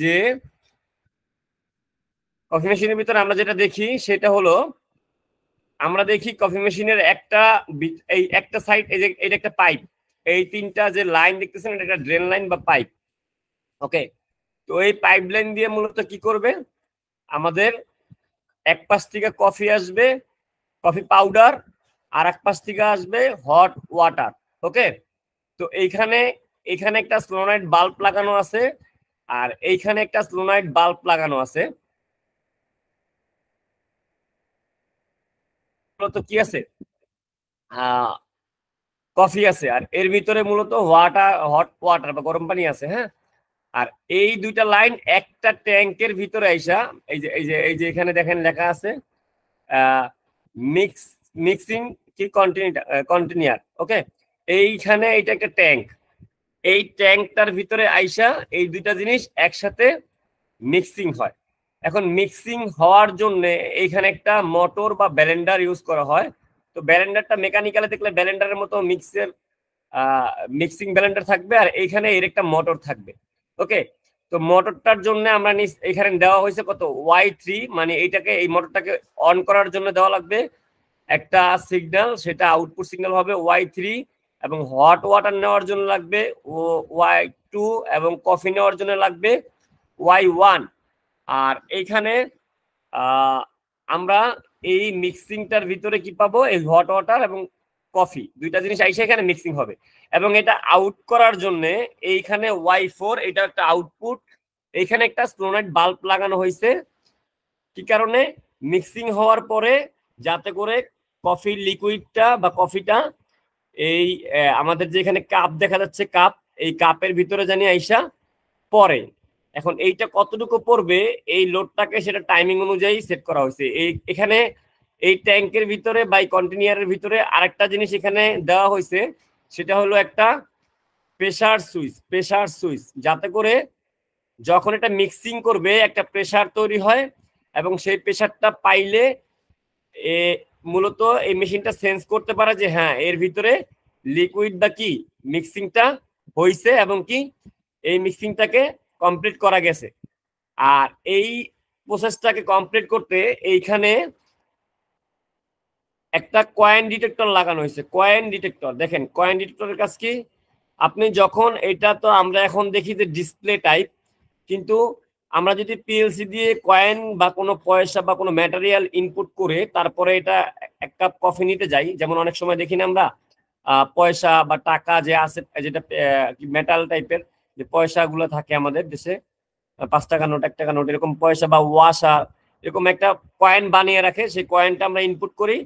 যে কফি মেশিনের ভিতরে আমরা যেটা দেখি সেটা হলো, আমরা দেখি কফি মেশিনের একটা সাইড, এই যে এটা একটা পাইপ, এই তিনটা যে লাইন দেখতেছেন এটা একটা ড্রেন লাইন বা পাইপ। ওকে, তো এই পাইপ লাইন দিয়ে মূলত কি করবে, আমাদের এক পাশ থেকে কফি আসবে, কফি পাউডার, আর এক পাশ থেকে আসবে হট ওয়াটার। ওকে, তো এইখানে একটা স্লোনাইট বাল্ব লাগানো আছে, আর এইখানে একটা স্লোনাইট বাল্ব লাগানো আছে। মূলত কি আছে, কফি আছে, আর এর ভিতরে মূলত হট ওয়াটার বা গরম পানি আছে। হ্যাঁ, আর এই দুইটা লাইন একটা ট্যাঙ্কের ভিতরে আইসা, এই যে এখানে দেখেন লেখা আছে মিক্সিং কি কন্টিনিউয়ার। ওকে, এইখানে এটা একটা ট্যাঙ্ক, এই ট্যাঙ্কটার ভিতরে আইসা এই দুইটা জিনিস একসাথে মিক্সিং হয়। এখন মিক্সিং হওয়ার জন্য এইখানে একটা মোটর বা ব্লেন্ডার ইউজ করা হয়। তো ব্লেন্ডারটা মেকানিক্যালে দেখলে ব্লেন্ডারের মতো মিক্সিং ব্লেন্ডার থাকবে, আর এইখানে এর একটা মোটর থাকবে। ওকে, তো মোটরটার জন্য আমরা এখানে দেওয়া হয়েছে কত Y3, মানে এইটাকে, এই মোটরটাকে অন করার জন্য দেওয়া লাগবে একটা সিগন্যাল, সেটা আউটপুট সিগন্যাল হবে Y3, এবং হট ওয়াটার নেওয়ার জন্য লাগবে Y2, এবং কফি নেওয়ার জন্য লাগবে Y1। আর এইখানে আমরা এই মিক্সিংটার ভিতরে কি পাবো, এই হট ওয়াটার এবং কফি দুইটা জিনিস আইসা এখানে মিক্সিং হবে, এবং এটা আউট করার জন্য এইখানে Y4, এটা একটা আউটপুট। এইখানে একটা স্লোনাইট বাল্ব লাগানো হয়েছে, কি কারণে, মিক্সিং হওয়ার পরে যাতে করে কফির লিকুইডটা বা কফিটা এই আমাদের যে এখানে কাপ দেখা যাচ্ছে, কাপ, এই কাপের ভিতরে জানি আইসা পরে। এখন এইটা কতটুকু পড়বে, এই লোডটাকে সেটা টাইমিং অনুযায়ী সেট করা হয়েছে। এখানে এই ট্যাঙ্কের ভিতরে বা কন্টেইনারের ভিতরে আরেকটা জিনিস এখানে দেওয়া হয়েছে, সেটা হলো একটা প্রেসার সুইচ, যাতে করে যখন এটা মিক্সিং করবে একটা প্রেসার তৈরি হয়, এবং সেই প্রেসারটা পাইলে মূলত এই মেশিনটা সেন্স করতে পারে যে হ্যাঁ এর ভিতরে লিকুইড বা কি মিক্সিংটা হয়েছে, এবং কি এই মিক্সিংটাকে কমপ্লিট করা গেছে। আর এই প্রসেসটাকে কমপ্লিট করতে এইখানে একটা কয়েন ডিটেক্টর লাগানো হয়েছে। কয়েন ডিটেক্টর, দেখেন কয়েন ডিটেক্টরের কাজ কি, আপনি যখন এটা, তো আমরা এখন দেখি যে ডিসপ্লে টাইপ, কিন্তু আমরা যদি পিএলসি দিয়ে কয়েন বা কোনো পয়সা বা কোনো ম্যাটেরিয়াল ইনপুট করে তারপরে এটা এক কাপ কফি নিতে যাই, যেমন অনেক সময় দেখি না আমরা পয়সা বা টাকা যে আছে, যেটা মেটাল টাইপের যে পয়সাগুলো থাকে আমাদের দেশে, 5 টাকা নোট, 1 টাকা নোট, এরকম পয়সা বা ওয়াশা, এরকম একটা কয়েন বানিয়ে রাখে, সেই কয়েনটা আমরা ইনপুট করি,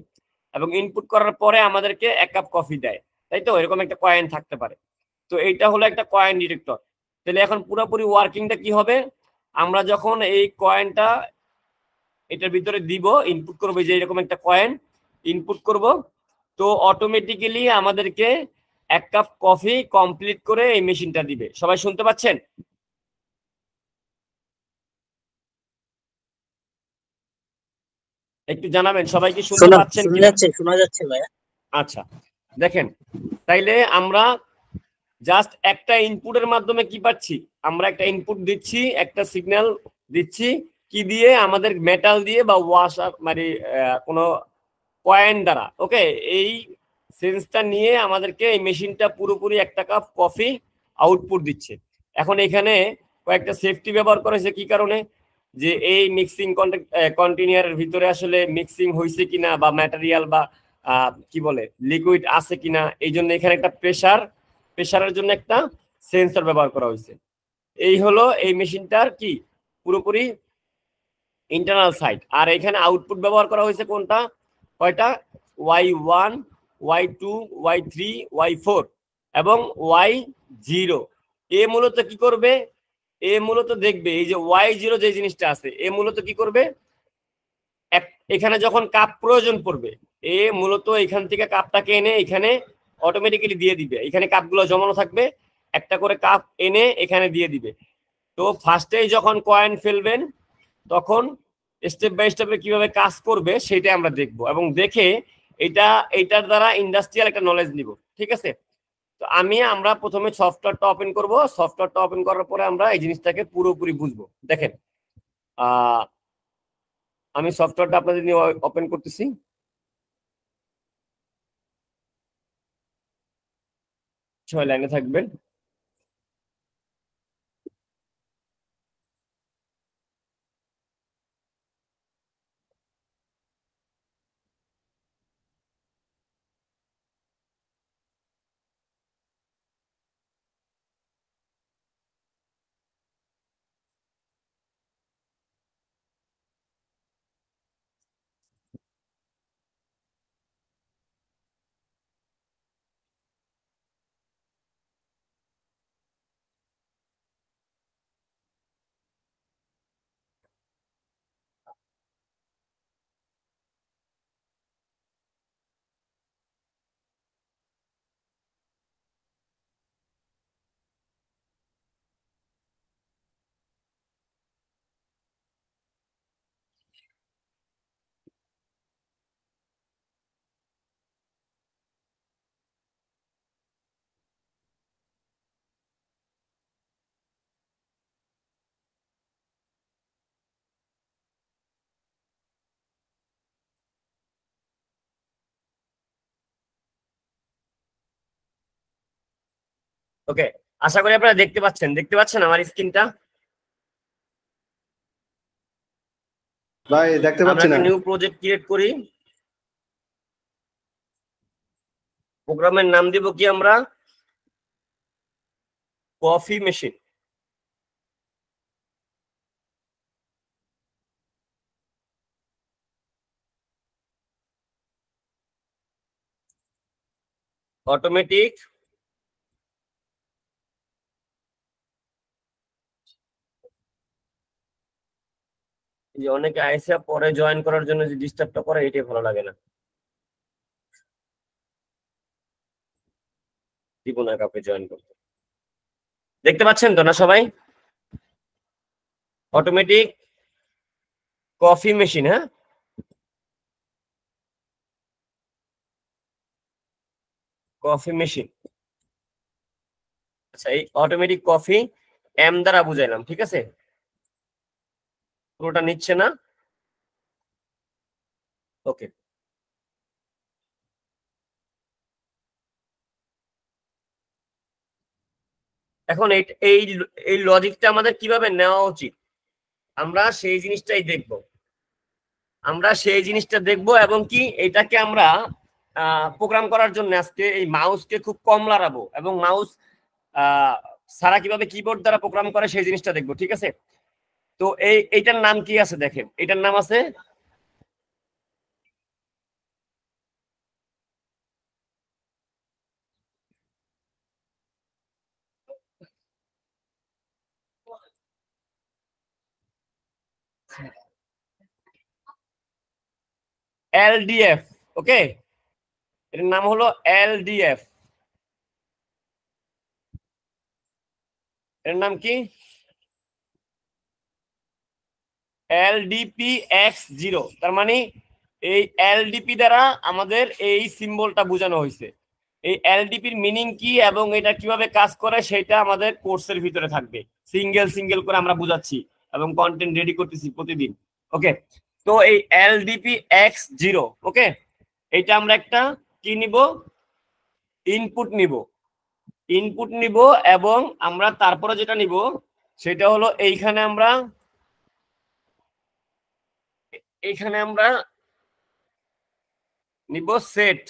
এবং ইনপুট করার পরে আমাদেরকে 1 কাপ কফি দেয়, তাই তো? এরকম একটা কয়েন থাকতে পারে। তো এইটা হলো একটা কয়েন ডিটেক্টর। তাহলে এখন পুরোপুরি ওয়ার্কিংটা কি হবে, আমরা যখন এই কয়েনটা এটার ভিতরে দিব, ইনপুট করবো, যে এরকম একটা কয়েন ইনপুট করব, তো অটোমেটিক্যালি আমাদেরকে 1 কাপ কফি কমপ্লিট করে এই মেশিনটা দিবে। সবাই শুনতে পাচ্ছেন? একটু জানাবেন সবাই কি শুনতে পাচ্ছেন? শোনা যাচ্ছে ভাইয়া। আচ্ছা, দেখেন, তাইলে আমরা জাস্ট একটা ইনপুটের মাধ্যমে কি পাচ্ছি, আমরা একটা ইনপুট দিচ্ছি, একটা সিগন্যাল দিচ্ছি, কি দিয়ে, আমাদের মেটাল দিয়ে বা ওয়াশার মানে কোনো কয়েন দ্বারা। ওকে, এই সেন্সটা নিয়ে আমাদেরকে এই মেশিনটা পুরোপুরি 1 কাপ কফি আউটপুট দিচ্ছে। এখন এখানে কয়েকটা সেফটি ব্যবহার করেছে, কি কারণে, যে এই মিক্সিং কন্টেইনারের ভিতরে আসলে মিক্সিং হয়েছে কিনা, বা ম্যাটেরিয়াল বা কি বলে লিকুইড আছে কিনা, এই জন্য এখানে একটা প্রেসারের জন্য একটা সেন্সর ব্যবহার করা হয়েছে। এই হলো এই মেশিনটার কি পুরোপুরি ইন্টারনাল সাইড। আর এখানে আউটপুট ব্যবহার করা হয়েছে কোনটা, কয়টা, Y1, Y2, Y3, Y4 এবং Y0। এ মূলত কি করবে, এ মূলত দেখবে এই যে Y0 যে জিনিসটা আছে, এ মূলত কি করবে, এখানে যখন কাপ প্রয়োজন পড়বে, এ মূলত এখান থেকে কাপটাকে এনে এখানে অটোমেটিক্যালি দিয়ে দিবে। এখানে কাপগুলো জমানো থাকবে, একটা করে কাপ এনে এখানে দিয়ে দিবে। তো ফার্স্টেই যখন কয়েন ফেলবেন তখন স্টেপ বাই স্টেপে কিভাবে কাজ করবে সেটা আমরা দেখব, এবং দেখে এটার দ্বারা ইন্ডাস্ট্রিয়াল একটা নলেজ নিব। ঠিক আছে, তো আমরা প্রথমে সফটওয়্যারটা ওপেন করব। সফটওয়্যারটা ওপেন করার পরে আমরা এই জিনিসটাকে পুরোপুরি বুঝবো। দেখেন আমি সফটওয়্যারটা আপনাদের নিয়ে ওপেন করতেছি। সবাই লাইনে থাকবেন। ওকে, আশা করি আপনারা দেখতে পাচ্ছেন আমার স্ক্রিনটা। ভাই দেখতে পাচ্ছি না। আমরা নিউ প্রজেক্ট ক্রিয়েট করি। প্রোগ্রামের নাম দিব কি আমরা? Coffee machine. অটোমেটিক যে অনেকে আইসা পরে জয়েন করার জন্য যে ডিস্টার্বটা করে এটাই ভালো লাগে না। দিব না কাউকে জয়েন করতে। দেখতে পাচ্ছেন তো না সবাই? Automatic coffee machine. হ্যাঁ, কফি মেশিন। আচ্ছা, এই অটোমেটিক কফি এম দ্বারা বুঝাইলাম, ঠিক আছে? পুরোটা নিচ্ছে না। ওকে, এখন এই এই লজিকটা আমাদের কিভাবে নেওয়া উচিত আমরা সেই জিনিসটাই দেখব। এবং কি এটাকে আমরা প্রোগ্রাম করার জন্য আজকে এই মাউসকে খুব কম লড়াবো এবং মাউস সারা কিভাবে কিবোর্ড দ্বারা প্রোগ্রাম করে সেই জিনিসটা দেখবো, ঠিক আছে? তো এইটার নাম কি আছে দেখেন, এটার নাম আছে এলডিএফ। ওকে, এটার নাম হলো এলডিএফ। এর নাম কি? LDP-X0। তার মানে এই এলডিপি দ্বারা আমাদের এই সিম্বলটা বোঝানো হয়েছে। এই এলডিপির মিনিং কি এবং এটা কিভাবে কাজ করে সেটা আমাদের কোর্সের ভিতরে থাকবে। সিঙ্গেল করে আমরা বুঝাচ্ছি এবং কন্টেন্ট রেডি করতেছি প্রতিদিন। ওকে, তো এই LDP-X0, ওকে, এটা আমরা একটা কি নিব? ইনপুট নিব এবং আমরা তারপরে যেটা নিব সেটা হলো এইখানে আমরা নিব সেট।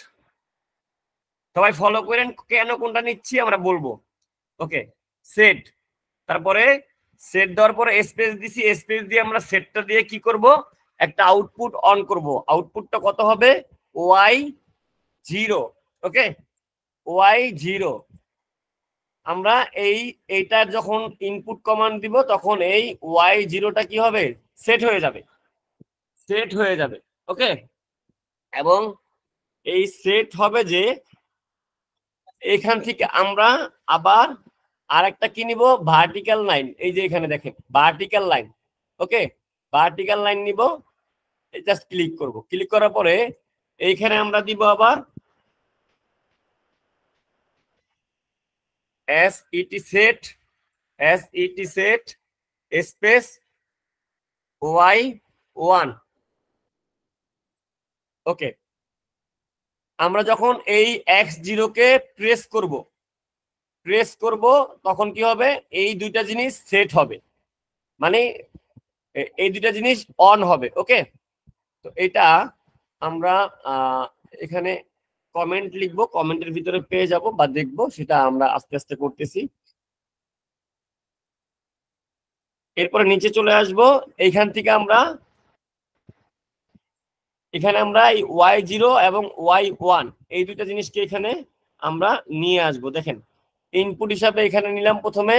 সবাই ফলো করেন, কেন কোনটা নিচ্ছি আমরা বলবো। ওকে, সেট। তারপরে সেট দেওয়ার পরে স্পেস দিছি, স্পেস দিয়ে আমরা সেটটা দিয়ে কি করব? একটা আউটপুট অন করব। আউটপুটটা কত হবে? y0। ওকে, y0। আমরা এইটার যখন ইনপুট কমান্ড দিব তখন এই y0টা কি হবে? সেট হয়ে যাবে। ওকে, এবং এই সেট হবে যে এখান থেকে আমরা আবার আরেকটা কি নিব? Vertical line. এই যে এখানে দেখেন ভার্টিক্যাল লাইন। ওকে, ভার্টিক্যাল লাইন নিব। জাস্ট ক্লিক করব। ক্লিক করার পরে এইখানে আমরা দিব আবার set set স্পেস y1। ওকে, আমরা যখন এই x0 কে প্রেস করব তখন কি হবে, এই দুইটা জিনিস সেট হবে, মানে এই দুইটা জিনিস অন হবে। ওকে, তো এটা আমরা এখানে কমেন্ট লিখবো, কমেন্টের ভিতরে পেয়ে যাব বা দেখবো, সেটা আমরা আস্তে আস্তে করতেছি। এরপরে নিচে চলে আসব, এইখান থেকে আমরা এখানে আমরা এই y0 এবং y1 এই দুইটা জিনিসকে এখানে আমরা নিয়ে আসব। দেখেন, ইনপুট হিসাবে এখানে নিলাম, প্রথমে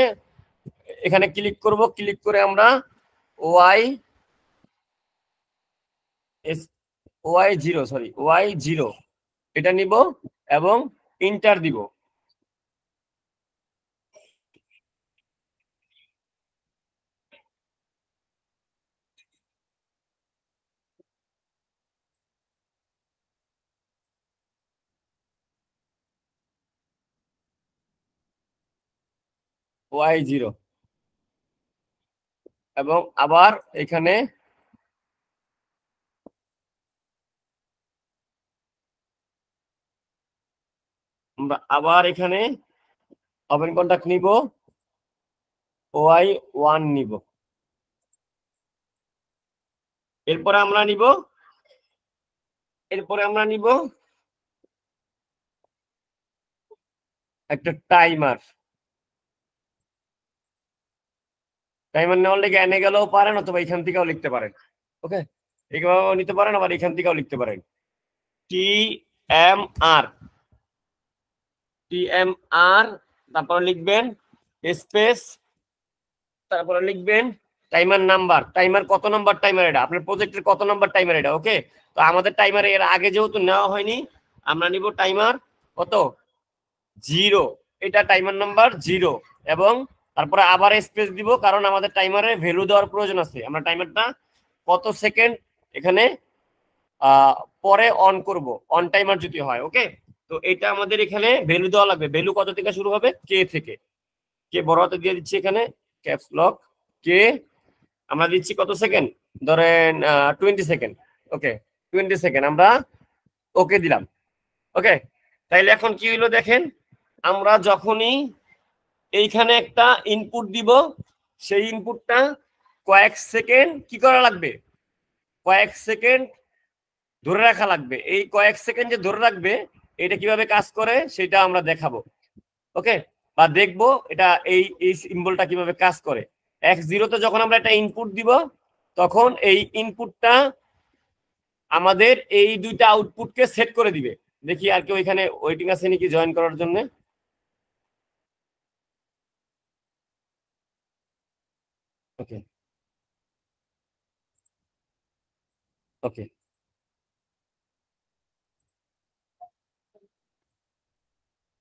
এখানে ক্লিক করব, ক্লিক করে আমরা y0 এটা নিব এবং ইন্টার দিব। y0 এবং আবার এখানে আমরা আবার এখানে ওপেন কন্টাক্ট নিব, y1 নিব। এরপরে আমরা নিব একটা টাইমার নেওয়ার লেগে এনে গেলেও পারেন, অথবা এখান থেকেও লিখতে পারেন। ওকে, এইভাবেও নিতে পারেন, আবার এখান থেকেও লিখতে পারেন। TMR তারপরে লিখবেন স্পেস, তারপরে লিখবেন টাইমার নাম্বার, টাইমার কত নাম্বার টাইমার, এটা আপনার প্রজেক্টের কত নাম্বার টাইমার এটা। ওকে, তো আমাদের টাইমার এর আগে যেহেতু নেওয়া হয়নি, আমরা নিব টাইমার কত 0, এটা টাইমার নাম্বার 0, এবং তারপরে আবার স্পেস দিব, কারণ আমাদের টাইমারে ভ্যালু দেওয়ার প্রয়োজন আছে। আমরা টাইমারটা কত সেকেন্ড এখানে পরে অন করব, অন টাইমার যদি হয়। ওকে, তো এটা আমাদের এখানে ভ্যালু দেওয়া লাগবে। ভ্যালু কত থেকে শুরু হবে, কে থেকে। কে বড় হাতে দিয়ে দিচ্ছি, এখানে ক্যাপস লক কে, আমরা দিচ্ছি কত সেকেন্ড, ধরেন 20 সেকেন্ড। ওকে, 20 সেকেন্ড আমরা ওকে দিলাম। ওকে, তাইলে এখন কি হইলো দেখেন, আমরা যখনই এইখানে একটা ইনপুট দিব, সেই ইনপুটটা কয়েক সেকেন্ড কি করা লাগবে, কয়েক সেকেন্ড ধরে রাখা লাগবে। এই কয়েক সেকেন্ড যে ধরে রাখবে, এটা কিভাবে কাজ করে সেটা আমরা দেখাবো। ওকে, বা দেখবো এটা এই সিম্বলটা কিভাবে কাজ করে। x0 তে যখন আমরা একটা ইনপুট দিব, তখন এই ইনপুটটা আমাদের এই দুইটা আউটপুটকে সেট করে দিবে। দেখি আর কেউ এখানে ওয়েটিং আছে নাকি জয়েন করার জন্য। ওকে, ওকে,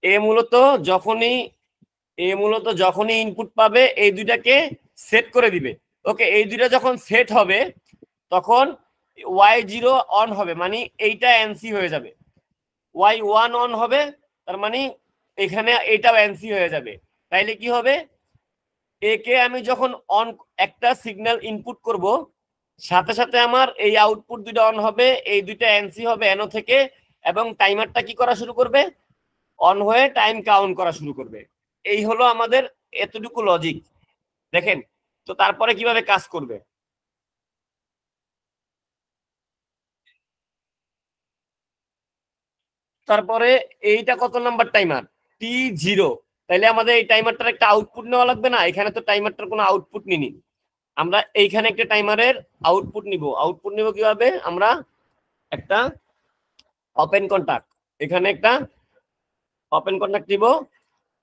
এ মূলত যখনই ইনপুট পাবে, এই দুইটাকে সেট করে দিবে। ওকে, এই দুইটা যখন সেট হবে, তখন y0 অন হবে, মানে এইটা এনসি হয়ে যাবে। y1 অন হবে, তার মানে এখানে এটাও এনসি হয়ে যাবে। তাইলে কি হবে, একে আমি যখন অন একটা সিগন্যাল ইনপুট করব, সাথে সাথে আমার এই আউটপুট দুইটা অন হবে, এই দুইটা এনসি হবে এনো থেকে, এবং টাইমারটা কি করা শুরু করবে, অন হয়ে টাইম কাউন্ট করা শুরু করবে। এই হলো আমাদের এতটুকু লজিক। দেখেন তো তারপরে কিভাবে কাজ করবে। তারপরে এইটা কত নাম্বার টাইমার, T0। তাইলে আমাদের এই টাইমারটার একটা আউটপুট নেওয়া লাগবে না, এখানে তো টাইমারটার কোনো আউটপুট নিনি। আমরা এইখানে একটা টাইমারের আউটপুট নিব কিভাবে, আমরা একটা ওপেন কন্টাক্ট, এখানে একটা ওপেন কন্টাক্ট নিব।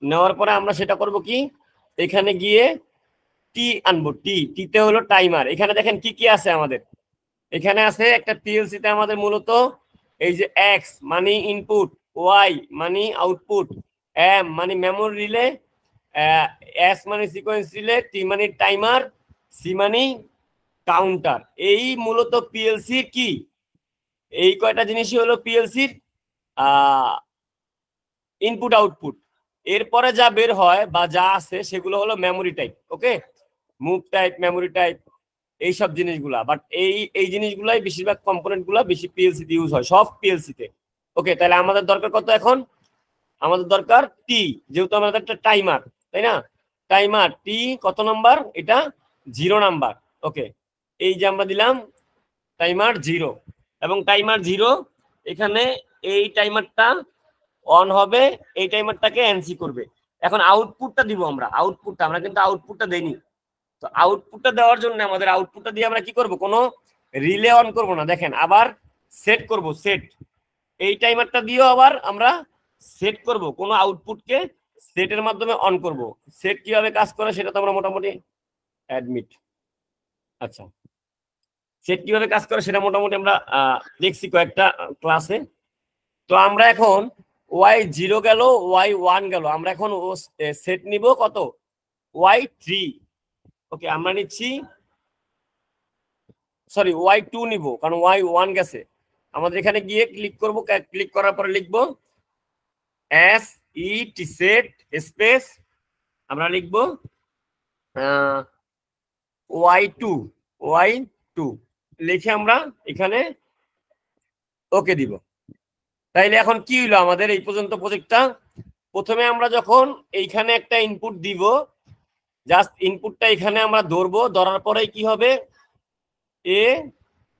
নেওয়ার পরে আমরা সেটা করব কি, এখানে গিয়ে টি আনবো। টিতে হলো টাইমার। এখানে দেখেন কি কি আছে আমাদের, এখানে আছে একটা পিএলসি তে আমাদের মূলত এই যে এক্স মানে ইনপুট, ওয়াই মানে আউটপুট, এম মানে মেমোরি রিলে, এস মানে সিকোয়েন্স রিলে, টি মানে টাইমার, সি মানে কাউন্টার। এই মূলত পিএলসির কি, এই কয়টা জিনিসই হলো পিএলসির ইনপুট আউটপুট। এরপরে যা বের হয় বা যা আছে সেগুলো হলো মেমোরি টাইপ। ওকে, মুভ টাইপ, মেমোরি টাইপ, এইসব জিনিসগুলা। বাট এই জিনিসগুলাই বেশিরভাগ কম্পোনেন্ট গুলা বেশি পিএলসি তে ইউজ হয়, সব পিএলসি তে। ওকে, তাহলে আমাদের দরকার কত এখন? আমাদের দরকার টি, যেহেতু আমাদের একটা টাইমার, তাই না? টাইমার টি কত নাম্বার? এটা 0 নাম্বার। ওকে, এই যে আমরা দিলাম টাইমার 0, এবং টাইমার 0 এখানে এই টাইমারটা অন হবে, এই টাইমারটাকে এনসি করবে। এখন আউটপুটটা দিব আমরা, আমরা কিন্তু আউটপুটটা দেইনি। তো আউটপুটটা দেওয়ার জন্য আমাদের আউটপুটটা দিয়ে আমরা কি করব? কোনো রিলে অন করব না, দেখেন আবার সেট করব। সেট, এই টাইমারটা দিয়েও আবার আমরা সেট করব, কোনো আউটপুটকে সেটের মাধ্যমে অন করব। সেট কিভাবে কাজ করে সেটা তো আমরা মোটামুটি অ্যাডমিট, আচ্ছা, সেট কিভাবে কাজ করে সেটা মোটামুটি আমরা দেখছি কয়েকটা ক্লাসে। তো আমরা এখন y0 গেল, y1 গেল, আমরা এখন সেট নিব কত? y3। ওকে, আমরা নিচ্ছি, সরি y2 নিব, কারণ y1 গেছে। আমাদের এখানে গিয়ে ক্লিক করব, ক্লিক করার পরে লিখব set সেট স্পেস, আমরা লিখব y2 লিখে আমরা এখানে ওকে দিব। তাইলে এখন কি হইলো আমাদের এই পর্যন্ত প্রজেক্টটা? প্রথমে আমরা যখন এইখানে একটা ইনপুট দিব, জাস্ট ইনপুটটা এখানে আমরা ধরবো, ধরার পরে কি হবে?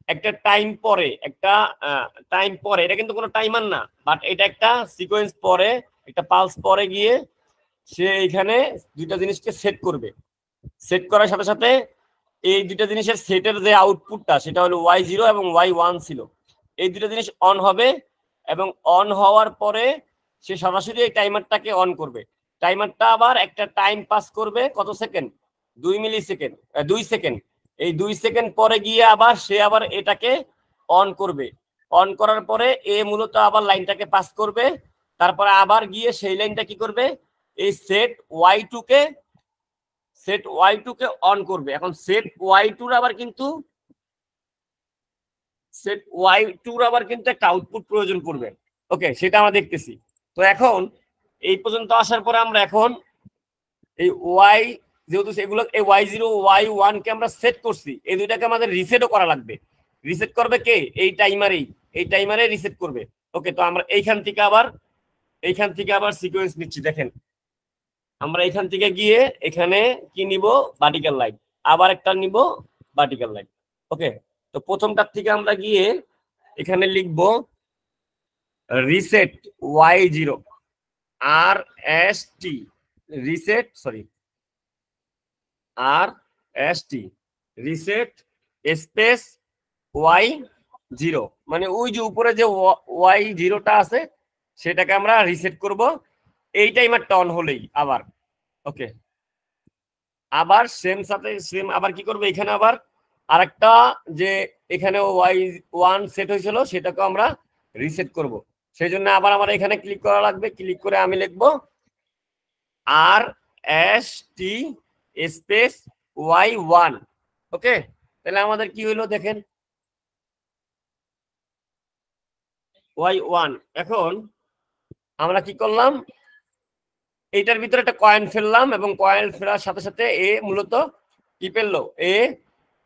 একটা টাইম পরে, এটা কিন্তু কোনো টাইমার না, বাট এটা একটা সিকোয়েন্স পরে, একটা পালস পরে গিয়ে সে এইখানে দুইটা জিনিসকে সেট করবে। সেট করার সাথে সাথে এই দুইটা জিনিসের সেটের যে আউটপুটটা সেটা হলো y0 এবং y1 ছিল, এই দুটো জিনিস অন হবে, এবং অন হওয়ার পরে সে সরাসরি এই টাইমারটাকে অন করবে। টাইমারটা আবার একটা টাইম পাস করবে, কত সেকেন্ড? 2 মিলি সেকেন্ড, 2 সেকেন্ড। এই 2 সেকেন্ড পরে গিয়ে আবার সে আবার এটাকে অন করবে। অন করার পরে এ মূলত আবার লাইনটাকে পাস করবে, তারপরে আবার গিয়ে সেই লাইনটা কি করবে? এই সেট y2 কে অন করবে। এখন সেট y2 আবার কিন্তু একটা আউটপুট প্রয়োজন পড়বে। ওকে, সেটা আমরা দেখতেছি। তো এখন এই পর্যন্ত আসার পরে আমরা এখন এই ওয়াই, যেহেতু এগুলো এই y0 y1 কে আমরা সেট করছি, এই দুইটাকে আমাদের রিসেটও করা লাগবে। রিসেট করবে কে? এই টাইমারে রিসেট করবে। ওকে, তো আমরা এইখান থেকে আবার সিকোয়েন্স নিচ্ছি। দেখেন আমরা এখান থেকে গিয়ে এখানে কি নিব? ভার্টিক্যাল লাইন, আবার একটা নিব ভার্টিক্যাল লাইন। ওকে, তো প্রথমটার থেকে আমরা গিয়ে এখানে লিখব reset y0 rst, reset, sorry rst reset space y0, মানে ওই যে উপরে যে y0টা আছে সেটাকে আমরা রিসেট করব এই টাইমারটা অন হলেই আবার। ওকে, আবার সেম আবার কি করবে? এখানে আবার আরেকটা যে এখানে y1 সেট হয়েছিল সেটাকে আমরা রিসেট করব। সেই জন্য আবার আমার এখানে ক্লিক করা লাগবে। ক্লিক করে আমি লিখবো rst স্পেস y1। ওকে, তাহলে আমাদের কি হলো দেখেন, y1। এখন আমরা কি করলাম? এইটার ভিতরে একটা কয়েন ফেললাম, এবং কয়েন ফেলার সাথে সাথে এ মূলত কি পেলো? এ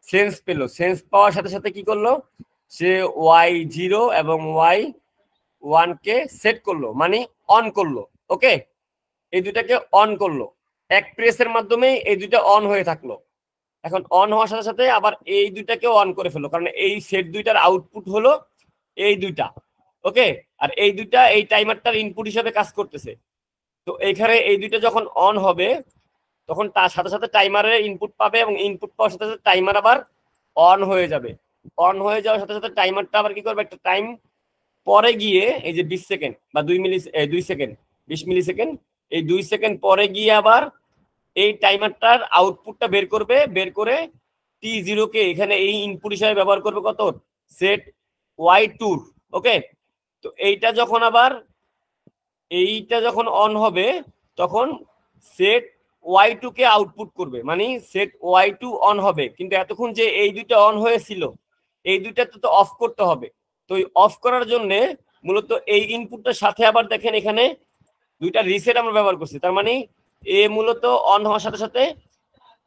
সেন্স পেলো। সেন্স পাওয়ার সাথে সাথে কি করলো? সে y0 এবং y1 কে সেট করলো, মানে অন করলো। ওকে, এই দুটাকে অন করলো, এক প্রেসের মাধ্যমে এই দুইটা অন হয়ে থাকলো। এখন অন হওয়ার সাথে সাথে আবার এই দুইটাকেও অন করে ফেললো, কারণ এই সেট দুইটার আউটপুট হলো এই দুইটা। ওকে, আর এই দুইটা এই টাইমারটার ইনপুট হিসেবে কাজ করতেছে। তো এইখানে এই দুইটা যখন অন হবে তখন তার সাথে সাথে টাইমারের ইনপুট পাবে, এবং ইনপুট পাওয়ার সাথে সাথে টাইমার আবার অন হয়ে যাবে। অন হয়ে যাওয়ার সাথে সাথে টাইমারটা আবার কি করবে? একটা টাইম পরে গিয়ে এই যে 20 সেকেন্ড বা 2 সেকেন্ড 20 মিলি সেকেন্ড, এই 2 সেকেন্ড পরে গিয়ে আবার এই টাইমারটার আউটপুটটা বের করবে। বের করে T0 কে এখানে এই ইনপুট হিসাবে ব্যবহার করবে কত? Set y2। ওকে, তো এইটা যখন অন হবে তখন সেট y2 কে আউটপুট করবে, মানে সেট y2 অন হবে। কিন্তু এতক্ষণ যে এই দুইটা অন হয়েছিল এই দুইটা তো অফ করতে হবে। তো অফ করার জন্য মূলত এই ইনপুটটার সাথে আবার দেখেন এখানে দুইটা রিসেট আমরা ব্যবহার করছি, তার মানে এ মূলত অন হওয়ার সাথে সাথে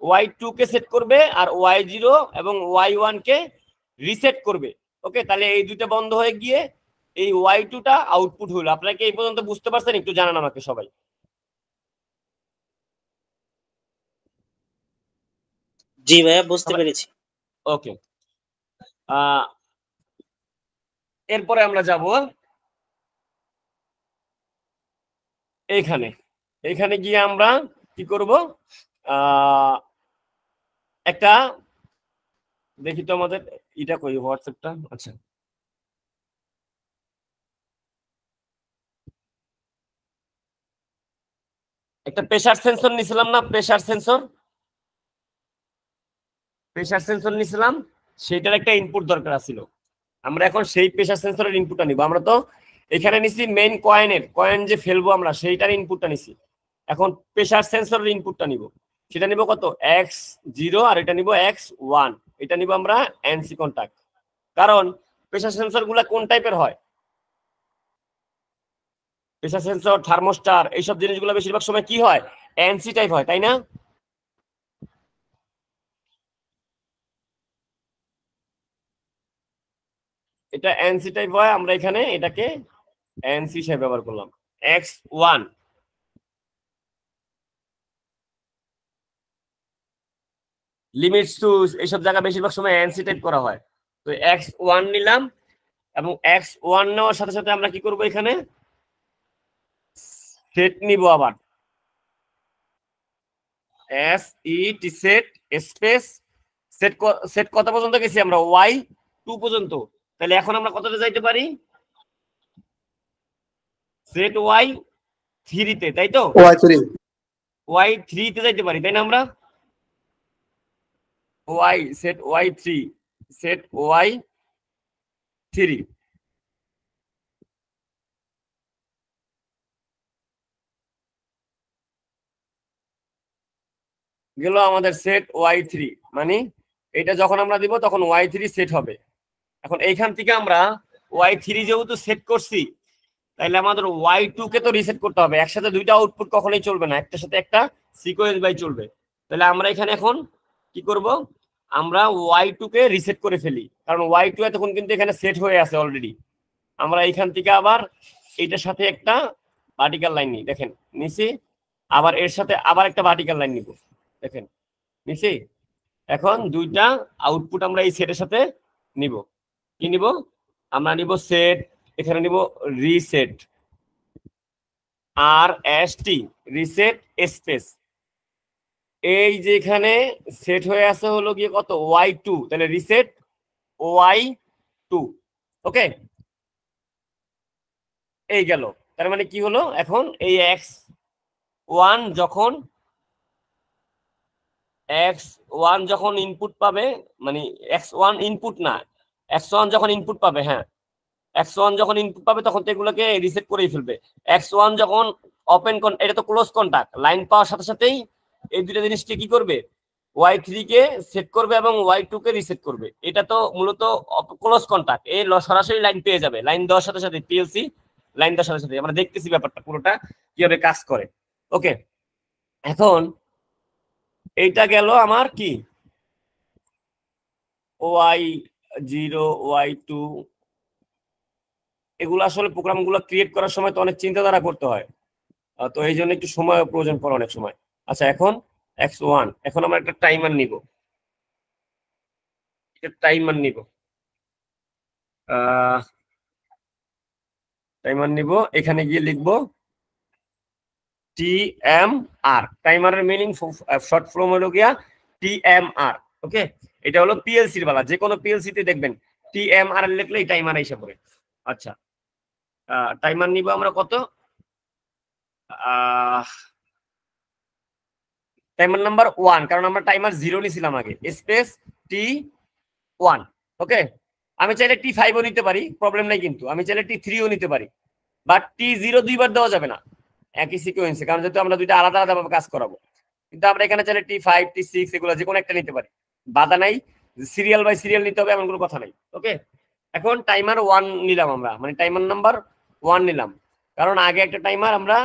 y2 কে সেট করবে আর y0 এবং y1 কে রিসেট করবে। ওকে, তাহলে এই দুইটা বন্ধ হয়ে গিয়ে এই y2 টা আউটপুট হলো। আপনারা কি এই পর্যন্ত বুঝতে পারছেন? একটু জানান আমাকে সবাই। জি ভাইয়া, বুঝতে পেরেছি। ওকে, এরপরে আমরা যাব এইখানে। এখানে গিয়ে আমরা কি করব, একটা দেখি তো আমাদের এটা কই হোয়াটসঅ্যাপটা। আচ্ছা, একটা প্রেসার সেন্সর নিছিলাম না, প্রেসার সেন্সর নিছিলাম, সেটার একটা ইনপুট দরকার ছিল। আমরা এখন সেই প্রেসার সেন্সরের ইনপুটটা নিব। আমরা তো এখানে নিছি মেইন কয়েন যে ফেলবো আমরা সেইটার ইনপুটটা নিছি। এখন প্রেসার সেন্সরের ইনপুটটা নিব, সেটা নিব কত x0 আর এটা নিব x1। এটা নিব আমরা এনসি কন্টাক্ট। কারণ প্রেসার সেন্সর গুলা কোন টাইপের হয়, প্রেসার সেন্সর, থার্মোস্টার, এইসব জিনিসগুলো বেশিরভাগ সময় কি হয়, এনসি টাইপ হয়, তাই না? এটা এনসি টাইপ হয়, আমরা এখানে এটাকে এনসি হিসেবে ব্যবহার করলাম। x1 লিমিটস টু, এইসব জায়গা বেশিরভাগ সময় এনসি টাইপ করা হয়। তো x1 নিলাম, এবং x1 নেওয়ার সাথে সাথে আমরা কি করব, এখানে সেট নিব আবার, set set space set. Set কত পর্যন্ত গেছি আমরা, y2 পর্যন্ত। তাহলে এখন আমরা কতটা যাইতে পারি, সেট y3 তে, তাই তো? y3 তে যাইতে পারি, তাই না? আমরা সেট y3 গেল আমাদের সেট y3। মানে এটা যখন আমরা দিব তখন y3 সেট হবে। এখন এইখান থেকে আমরা y3 যেহেতু সেট করছি, তাহলে আমাদের y2 কে তো রিসেট করতে হবে। একসাথে দুইটা আউটপুট কখনোই চলবে না, একটার সাথে একটা সিকোয়েন্স বাই চলবে। তাহলে আমরা এখানে এখন কি করব, আমরা y2 কে রিসেট করে ফেলি, কারণ y2 এতক্ষণ কিন্তু এখানে সেট হয়ে আছে অলরেডি। আমরা এইখান থেকে আবার এইটার সাথে একটা ভার্টিক্যাল লাইন নিই, দেখেন নিচে, আবার এর সাথে আবার একটা ভার্টিক্যাল লাইন নিব, দেখেন নিচে। এখন দুইটা আউটপুট আমরা এই সেটের সাথে নিব। কি নিব, আমরা নিব সেট, এখানে নিব রিসেট, আর এস টি রিসেট স্পেস। এই যে এখানে সেট হয়ে আছে হলো গিয়ে কত, y2, তাহলে রিসেট y2। ওকে, এই গেল। তার মানে কি হলো, এখন এই x1 যখন ইনপুট পাবে, মানে x1 ইনপুট না, x1 যখন ইনপুট পাবে, হ্যাঁ x1 যখন ইনপুট পাবে তখন তো এগুলোকে রিসেট করেই ফেলবে। x1 যখন ওপেন, এটা তো ক্লোজ কন্টাক্ট, লাইন পাওয়ার সাথে সাথেই এই দুটো জিনিসকে কি করবে, y3 কে সেট করবে এবং y2 কে রিসেট করবে। এটা তো মূলত ক্লোজ কন্টাক্ট, এই সরাসরি লাইন পেয়ে যাবে লাইন দেওয়ার সাথে সাথে, পিএলসি লাইন দেওয়ার সাথে সাথে। আমরা দেখতেছি ব্যাপারটা পুরোটা কিভাবে কাজ করে। ওকে, এখন এইটা গেল আমার কি, y0 y2, এগুলো আসলে প্রোগ্রাম গুলো ক্রিয়েট করার সময় তো অনেক চিন্তাধারা করতে হয়, তো এই জন্য একটু সময় প্রয়োজন পড়ে অনেক সময়। আচ্ছা, এখন x1, এখন আমরা একটা টাইমার নিব, এখানে গিয়ে লিখবো TMR। টাইমারের মিনিং শর্ট ফর্ম হলো গিয়া TMR। ওকে, এটা হলো পিএলসির বেলা, যে কোনো পিএলসি তে দেখবেন TMR লিখলে এই টাইমার এসে পড়ে। আচ্ছা, টাইমার নিব আমরা কত, টাইমার নাম্বার 1, কারণ আমরা টাইমার 0 নিছিলাম আগে, স্পেস T1। ওকে, আমি চাইলে T5 ও নিতে পারি, প্রবলেম নাই, কিন্তু আমি চাইলে T3 ও নিতে পারি, বাট T0 দুইবার দেওয়া যাবে না একই সিকোয়েন্সে, কারণ যেহেতু আমরা দুইটা আলাদা আলাদা ভাবে কাজ করাবো। কিন্তু আমরা এখানে চাইলে T5 T6 এগুলো যে কোনো একটা নিতে পারি, বাধা নাই। সিরিয়াল বাই সিরিয়াল নিতে হবে এমন কোনো কথা নাই। ওকে, এখন টাইমার 1 নিলাম আমরা, মানে টাইমার নাম্বার 1 নিলাম, কারণ আগে একটা টাইমার আমরা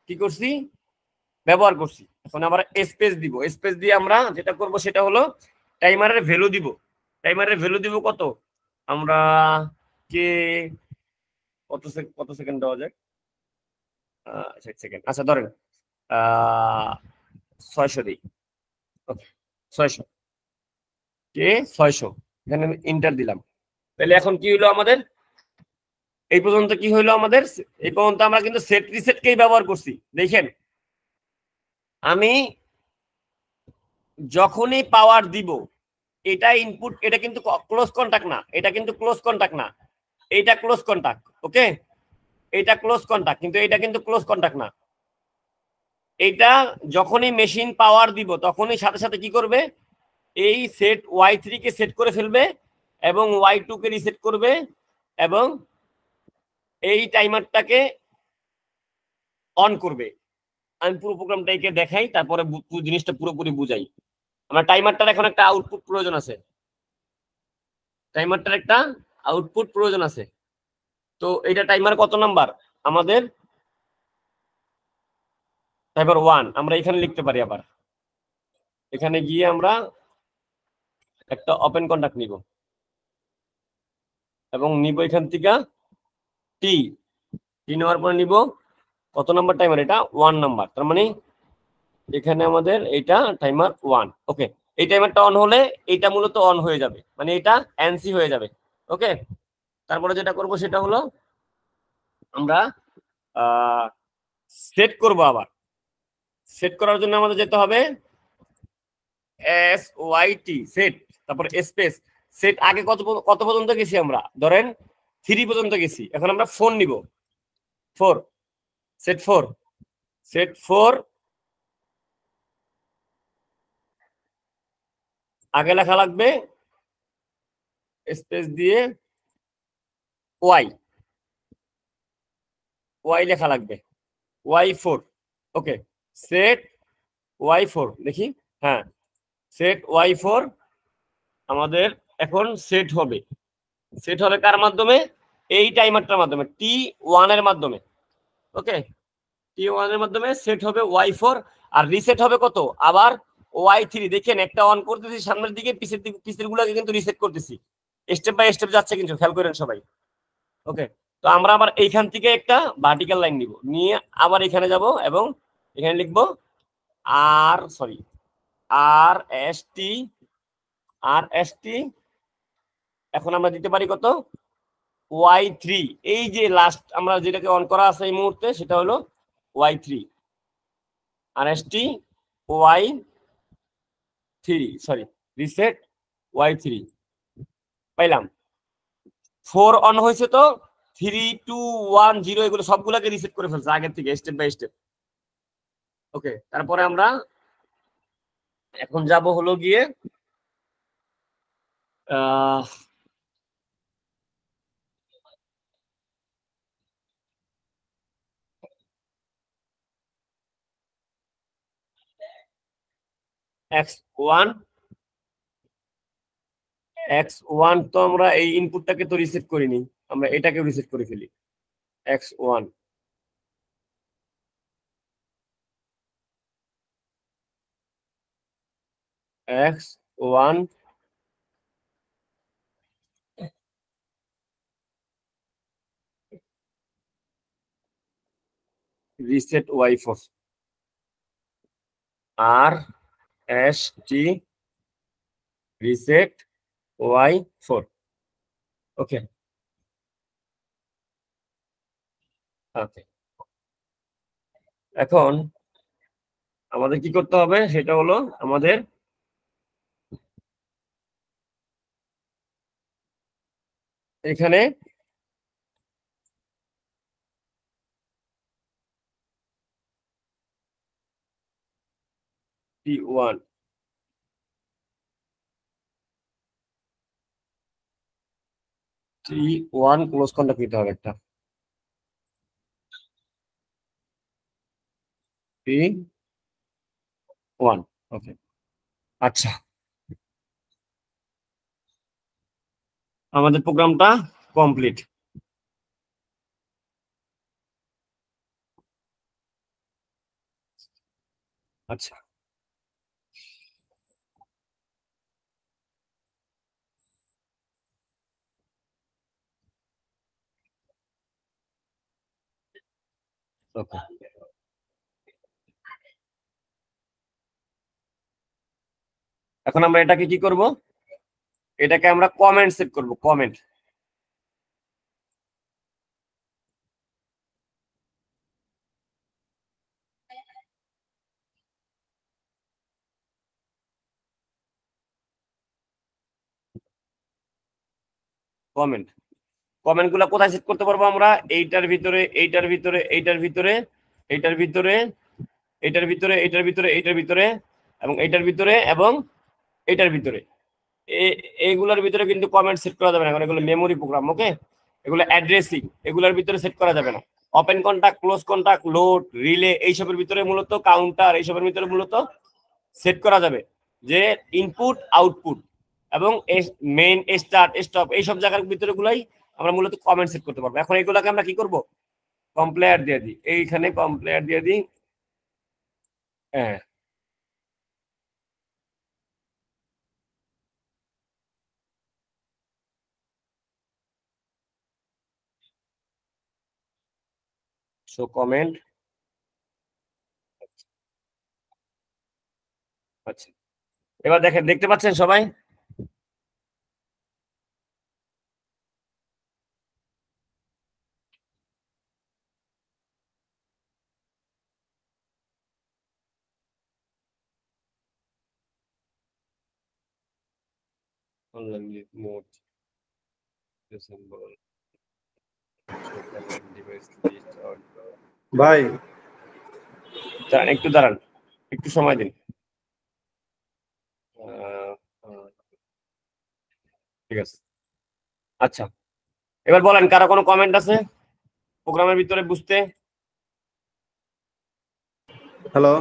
কি করছি, ব্যবহার করছি। এখন আমরা স্পেস দিব, স্পেস দিয়ে আমরা যেটা করব সেটা হলো টাইমারের ভ্যালু দিব। টাইমারের ভ্যালু দিব কত, আমরা কে কত সেকেন্ড দেওয়া যায়, 60 সেকেন্ড, আচ্ছা ধরেন 600 দিই, ওকে 600, কে 600, এখানে আমি ইন্টার দিলাম। তাহলে এখন কি হলো আমাদের, এই পর্যন্ত কি হইলো আমাদের, এই পর্যন্ত আমরা কিন্তু সেট রিসেটকেই ব্যবহার করছি। দেখেন আমি যখনই পাওয়ার দিব, এটা ইনপুট, এটা কিন্তু ক্লোজ কন্টাক্ট না, এটা কিন্তু ক্লোজ কন্টাক্ট না, এইটা ক্লোজ কন্টাক্ট, ওকে এটা ক্লোজ কন্টাক্ট, কিন্তু এটা কিন্তু ক্লোজ কন্টাক্ট না। এটা যখনই মেশিন পাওয়ার দিব তখনই সাথে সাথে কি করবে, এই সেট Y3 কে সেট করে ফেলবে এবং Y2 কে রিসেট করবে এবং এই টাইমারটাকে অন করবে। আমি পুরো প্রোগ্রামটাকে দেখাই, তারপরে জিনিসটা পুরোপুরি বুঝাই। আমরা টাইমারটার এখন একটা আউটপুট প্রয়োজন আছে, টাইমারটার একটা আউটপুট প্রয়োজন আছে। তো এটা টাইমার কত নাম্বার আমাদের, টাইমার 1, আমরা এখানে লিখতে পারি। আবার এখানে গিয়ে আমরা একটা ওপেন কন্টাক্ট নিব এবং নিব এখান থেকে টি টি নেওয়ার পরে নিব কত নাম্বার টাইমার, এটা 1 নাম্বার, তার মানে এখানে আমাদের এটা টাইমার 1। ওকে, এই টাইমারটা অন হলে এটা মূলত অন হয়ে যাবে, মানে এটা এনসি হয়ে যাবে। ওকে, তারপরে যেটা করব সেটা হলো আমরা সেট করব। আবার সেট করার জন্য আমাদের যেতে হবে SYT সেট, তারপর স্পেস সেট। আগে কত পর্যন্ত গেছি আমরা, ধরেন 3 পর্যন্ত গেছি, এখন আমরা ফোন নিব 4, সেট 4, সেট 4 আগে লেখা লাগবে স্পেস দিয়ে ওয়াই লেখা লাগবে Y4। ওকে, সেট Y4 দেখি, হ্যাঁ সেট Y4 আমাদের এখন সেট হবে। সেট হবে কার মাধ্যমে, এই টাইমারটার মাধ্যমে, T1 এর মাধ্যমে। ওকে, T1 এর মাধ্যমে সেট হবে Y4, আর রিসেট হবে কত, আবার Y3। দেখেন একটা অন করতেছি সামনের দিকে, পিছের গুলাকে কিন্তু রিসেট করতেছি, স্টেপ বাই স্টেপ যাচ্ছে কিন্তু, খেয়াল করেন সবাই। ওকে, তো আমরা আবার এইখান থেকে একটা ভার্টিক্যাল লাইন নিব, নিয়ে আবার এখানে যাব এবং এখানে লিখবো আর এস টি। এখন আমরা দিতে পারি কত, Y3। এই যে লাস্ট আমরা যেটাকে অন করা আছে এই মুহূর্তে সেটা হলো Y3, আর S T Y3, sorry reset Y3 পাইলাম। 4 অন হয়েছে, তো 3 2 1 0 এগুলো সবগুলোকে রিসেট করে ফেলছে আগের থেকে স্টেপ বাই স্টেপ। ওকে, তারপরে আমরা এখন যাব হলো গিয়ে X1 তো আমরা এই ইনপুটটাকে তো রিসেট করিনি, আমরা এটাকে রিসেট করে ফেলি। X1 রিসেট Y4, আর এস টি রিসেট Y4। ওকে, ওকে, এখন আমাদের কি করতে হবে সেটা হলো আমাদের এখানে T1 ক্লোজ কন্টাক্ট নিতে হবে একটা, T1। ওকে, আচ্ছা, আমাদের প্রোগ্রামটা কমপ্লিট। আচ্ছা ওকে, এখন আমরা এটাকে কি করব, এটাকে আমরা কমেন্ট সেট করব, কমেন্ট। কমেন্ট, কমেন্ট গুলা কোথায় সেট করতে পারবো আমরা? এইটার ভিতরে, এইটার ভিতরে, এইটার ভিতরে, এইটার ভিতরে, এইটার ভিতরে, এইটার ভিতরে, এইটার ভিতরে, এবং এইটার ভিতরে, এবং এইটার ভিতরে। এইগুলোর ভিতরে কিন্তু কমেন্ট সেট করা যাবে না, কারণ এগুলো মেমোরি প্রোগ্রাম। ওকে, এগুলো অ্যাড্রেসিং, এগুলোর ভিতরে সেট করা যাবে না। Open contact, close contact, load, relay, এইসবের ভিতরে মূলত কাউন্টার, এইসবের ভিতরে মূলত সেট করা যাবে যে ইনপুট আউটপুট এবং মেইন স্টার্ট স্টপ, এইসব জায়গার ভিতরে গুলাই আমরা মূলত কমেন্ট সেট করতে পারবো। এখন এইগুলাকে আমরা কি করব, কমপ্লেয়ার দিয়ে দিই, এইখানে কমপ্লেয়ার দিয়ে দিই। হ্যাঁ, সো কমেন্ট। আচ্ছা, এবার দেখেন, দেখতে পাচ্ছেন সবাই? অনলাইন মোড ভাই দাঁড়ান, একটু দাঁড়ান, একটু সময় দিন। ঠিক আছে, আচ্ছা এবার বলেন, কারো কোনো কমেন্ট আছে প্রোগ্রামের ভিতরে বুঝতে? হ্যালো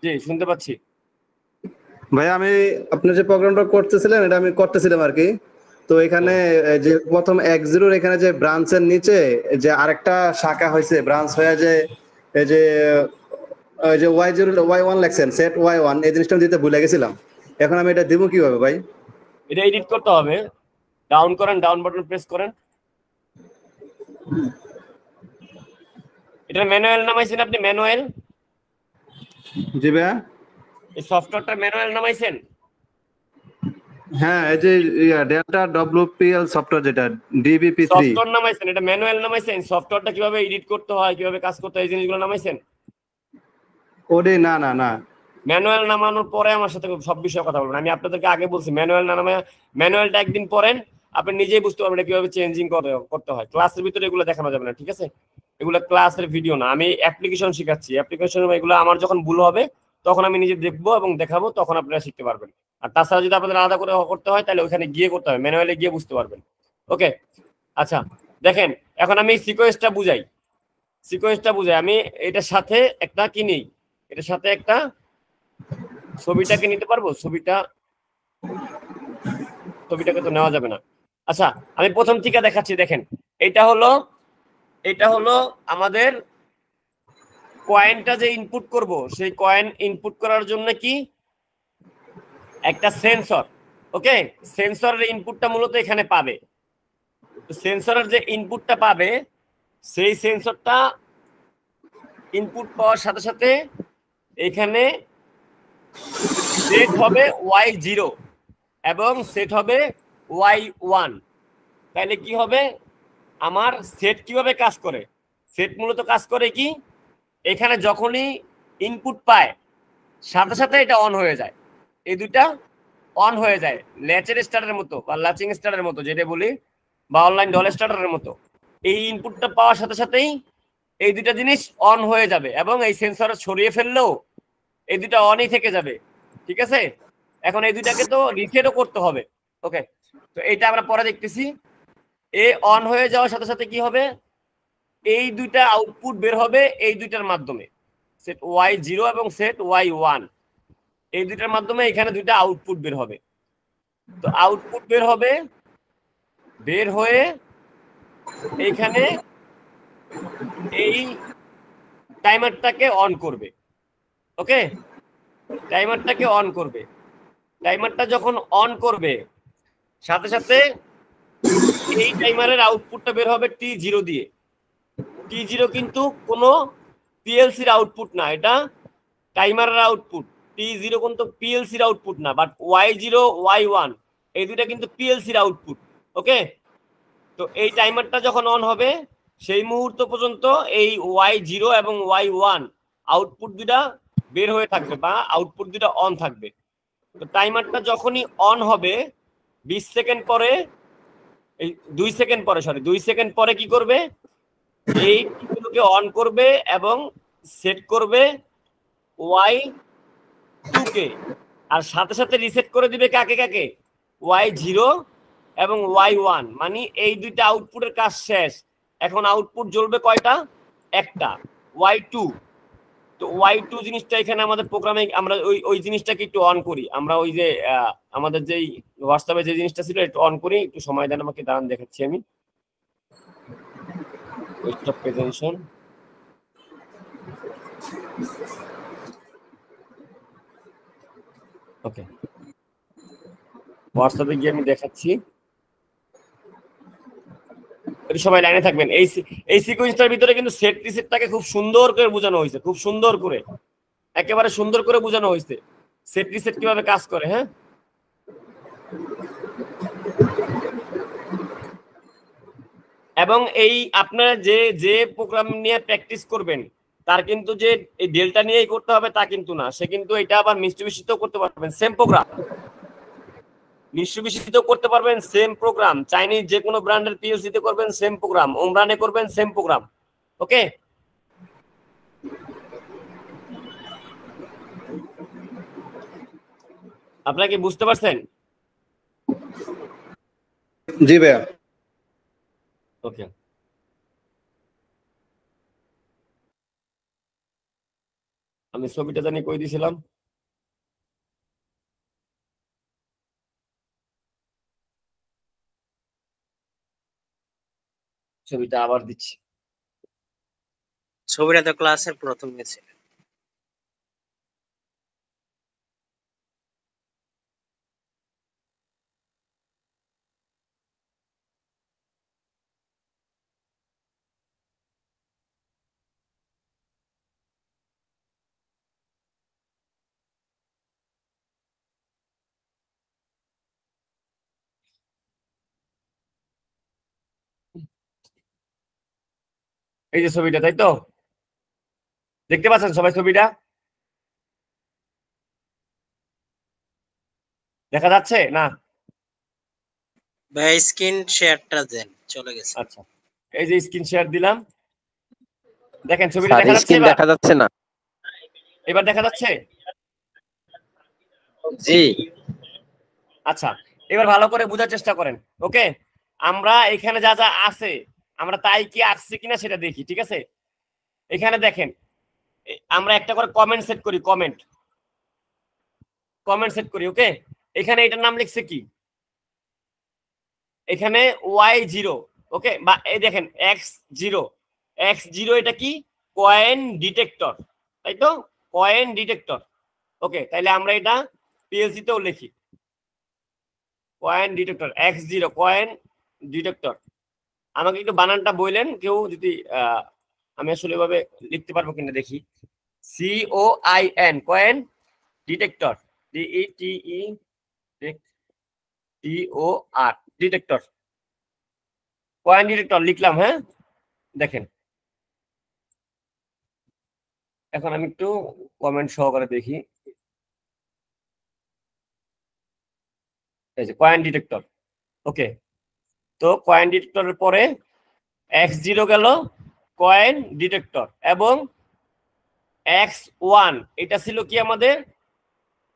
জি, শুনতে পাচ্ছি। ভাই, আমি আপনি যে প্রোগ্রামটা করতেছিলেন এটা আমি করতেছিলাম আর কি। তো এখানে যে প্রথম 1-0 এখানে যে ব্রাঞ্চের নিচে যে আরেকটা শাখা হয়েছে, ব্রাঞ্চ হয়ে যে এই যে ওই যে Y0 Y1 লেখছেন, সেট Y1, এই জিনিসটা দিতে ভুলে গেছিলাম। এখন আমি এটা দিব কিভাবে ভাই? এটা এডিট করতে হবে, ডাউন করেন, ডাউন বাটন প্রেস করেন। এটা ম্যানুয়াল নামাইছেন আপনি? ম্যানুয়াল, জি ভাইয়া। এই সফটওয়্যারটা ম্যানুয়াল নামাইছেন? হ্যাঁ, এই যে ডেল্টা WPL সফটওয়্যার, যেটা DBP3 সফটওয়্যার নামাইছেন, এটা ম্যানুয়াল নামাইছেন? সফটওয়্যারটা কিভাবে এডিট করতে হয়, কিভাবে কাজ করতে হয়, এই জিনিসগুলো নামাইছেন? ওডি না না না ম্যানুয়াল নামানোর পরে আমার সাথে সব বিষয়ে কথা বলবেন। আমি আপনাদেরকে আগে বলছি ম্যানুয়াল না নামায়, ম্যানুয়ালটা একদিন পড়েন, আপনি নিজেই বুঝতে পারবেন কিভাবে চেঞ্জিং করতে হয়। ক্লাসের ভিতরে এগুলো দেখানো যাবে না, ঠিক আছে? এগুলো ক্লাসের ভিডিও না, আমি অ্যাপ্লিকেশন শিখাচ্ছি। অ্যাপ্লিকেশন এগুলো আমার যখন ভুল হবে তখন আমি নিজে দেখবো এবং দেখাবো, তখন আপনারা শিখতে পারবেন। আর তাছাড়া যদি আপনাদের আলাদা করে করতে হয় তাহলে ওখানে গিয়ে করতে হবে, ম্যানুয়ালে গিয়ে বুঝতে পারবেন। ওকে, আচ্ছা দেখেন, এখন আমি সিকোয়েন্সটা বুঝাই। আমি এটার সাথে একটা কি নেই, এটার সাথে একটা ছবিটাকে নিতে পারবো? ছবিটাকে তো নেওয়া যাবে না। আচ্ছা, আমি প্রথম থেকে দেখাচ্ছি। দেখেন, এটা হলো আমাদের কয়েনটা যে ইনপুট করব, সেই কয়েন ইনপুট করার জন্য কি একটা সেন্সর। ওকে, সেন্সরের ইনপুটটা মূলত এখানে পাবে। তো সেন্সরের যে ইনপুটটা পাবে, সেই সেন্সরটা ইনপুট পাওয়ার সাথে সাথে এখানে সেট হবে Y0 এবং সেট হবে Y1। তাহলে কি হবে, আমার সেট কিভাবে কাজ করে? সেট মূলত কাজ করে কি, এখানে যখনই ইনপুট পায় সাথে সাথে এটা অন হয়ে যায়, এই দুটা অন হয়ে যায়, ল্যাচের স্টার্টারের মতো বা লাচিং স্টার্টারের মতো যেটা বলি, বা অনলাইন ডল স্টার্টারের মতো। এই ইনপুটটা পাওয়ার সাথে সাথেই এই দুটা জিনিস অন হয়ে যাবে এবং এই সেন্সর ছড়িয়ে ফেললেও এই দুটা অনই থেকে যাবে, ঠিক আছে? এখন এই দুটাকে তো রিসেটও করতে হবে। ওকে, তো এটা আমরা পরে দেখতেছি। এ অন হয়ে যাওয়ার সাথে সাথে কি হবে, এই দুইটা আউটপুট বের হবে এই দুইটার মাধ্যমে, সেট Y0 এবং সেট Y1, এই দুইটার মাধ্যমে এখানে দুইটা আউটপুট বের হবে। তো আউটপুট বের হয়ে এইখানে এই টাইমারটাকে অন করবে। ওকে, টাইমারটাকে অন করবে। টাইমারটা যখন অন করবে সাথে সাথে এই টাইমারের আউটপুটটা বের হবে T0 দিয়ে। T0 কিন্তু কোনো পিএলসির আউটপুট না, এটা টাইমারের আউটপুট। T0 কিন্তু পিএলসির আউটপুট না, বাট Y0 Y1 এই দুইটা কিন্তু পিএলসির আউটপুট। ওকে, তো এই টাইমারটা যখন অন হবে সেই মুহূর্ত পর্যন্ত এই Y0 এবং Y1 আউটপুট দুটা বের হয়ে থাকবে বা আউটপুট দুটা অন থাকবে। তো টাইমারটা যখনই অন হবে 20 সেকেন্ড পরে, এই 2 সেকেন্ড পরে, সরি 2 সেকেন্ড পরে কি করবে, এই গুলোকে অন করবে এবং সেট করবে Y2 কে, আর সাথে সাথে রিসেট করে দিবে কাকে কাকে, Y0 এবং Y1, মানে এই দুইটা আউটপুটের কাজ শেষ। এখন আউটপুট জ্বলবে কয়টা, একটা, Y2। তো Y2 জিনিসটা এখানে আমাদের প্রোগ্রামে আমরা ওই জিনিসটাকে একটু অন করি। আমরা ওই যে আমাদের যেই হোয়াটসঅ্যাপে যে জিনিসটা ছিল একটু অন করি, একটু সময় দেন আমাকে, দাঁড়ান দেখাচ্ছি আমি। স্টপ প্রেজেন্টেশন, ওকে, হোয়াটসঅ্যাপে গিয়ে আমি দেখাচ্ছি। সবাই লাইনে থাকবেন। এই সিকোয়েন্সটার ভিতরে কিন্তু সেট রিসেটটাকে খুব সুন্দর করে বোঝানো হয়েছে, খুব সুন্দর করে, একেবারে সুন্দর করে বোঝানো হয়েছে সেট রিসেট কিভাবে কাজ করে। হ্যাঁ, এবং এই আপনারা যে যে প্রোগ্রাম নিয়ে প্র্যাকটিস করবেন তার কিন্তু যে এই ডেল্টা নিয়েই করতে হবে তা কিন্তু না, সে কিন্তু এটা আবার মিশ্রিত করতে পারবেন, সেম প্রোগ্রাম মিশ্রিত করতে পারবেন, সেম প্রোগ্রাম। চাইনিজ যে কোনো ব্র্যান্ডের পিএলসি তে করবেন সেম প্রোগ্রাম, ওমরানে করবেন সেম প্রোগ্রাম। ওকে, আপনারা কি বুঝতে পারছেন? জি ভাইয়া। ওকে, আমি ছবিটা জানি কই দিয়েছিলাম, ছবিটা আবার দিচ্ছি। ছবিটা তো ক্লাসের প্রথম গেছে। এই যে ছবিটা, তাই তো? দেখতে পাচ্ছেন সবাই ছবিটা? দেখা যাচ্ছে না? ভাই স্ক্রিন শেয়ারটা দেন, চলে গেছে। আচ্ছা, এই যে স্ক্রিন শেয়ার দিলাম, দেখেন ছবিটা স্যার দেখা যাচ্ছে? স্ক্রিন এবার দেখা যাচ্ছে না। এবার দেখা যাচ্ছে? জি আচ্ছা, এবার ভালো করে বোঝার চেষ্টা করেন। ওকে, আমরা এখানে যা যা আছে আমরা তাই কি আসছে কিনা সেটা দেখি, ঠিক আছে? এখানে দেখেন আমরা একটা করে কমেন্ট সেট করি, কমেন্ট সেট করি। ওকে, এখানে এটার নাম লিখছে কি, এখানে Y0, ওকে, বা এই দেখেন X0, X0 এটা কি, কয়েন ডিটেক্টর, তাই তো? Coin detector. ওকে, তাইলে আমরা এটা পিএলসি তেও লিখি, coin detector X0, coin detector. আমাকে একটু বানানটা বললেন কেউ যদি, আমি আসলে এভাবে লিখতে পারবো কিনা দেখি। COIN, coin detector, DETECTOR, detector, coin detector লিখলাম। হ্যাঁ, দেখেন এখন আমি একটু কমেন্ট সহকারে দেখি। এই যে কয়েন ডিটেক্টর। ওকে, তো কয়েন ডিটেক্টরের পরে X0 গেল কয়েন ডিটেক্টর, এবং X1 এটা ছিল কি আমাদের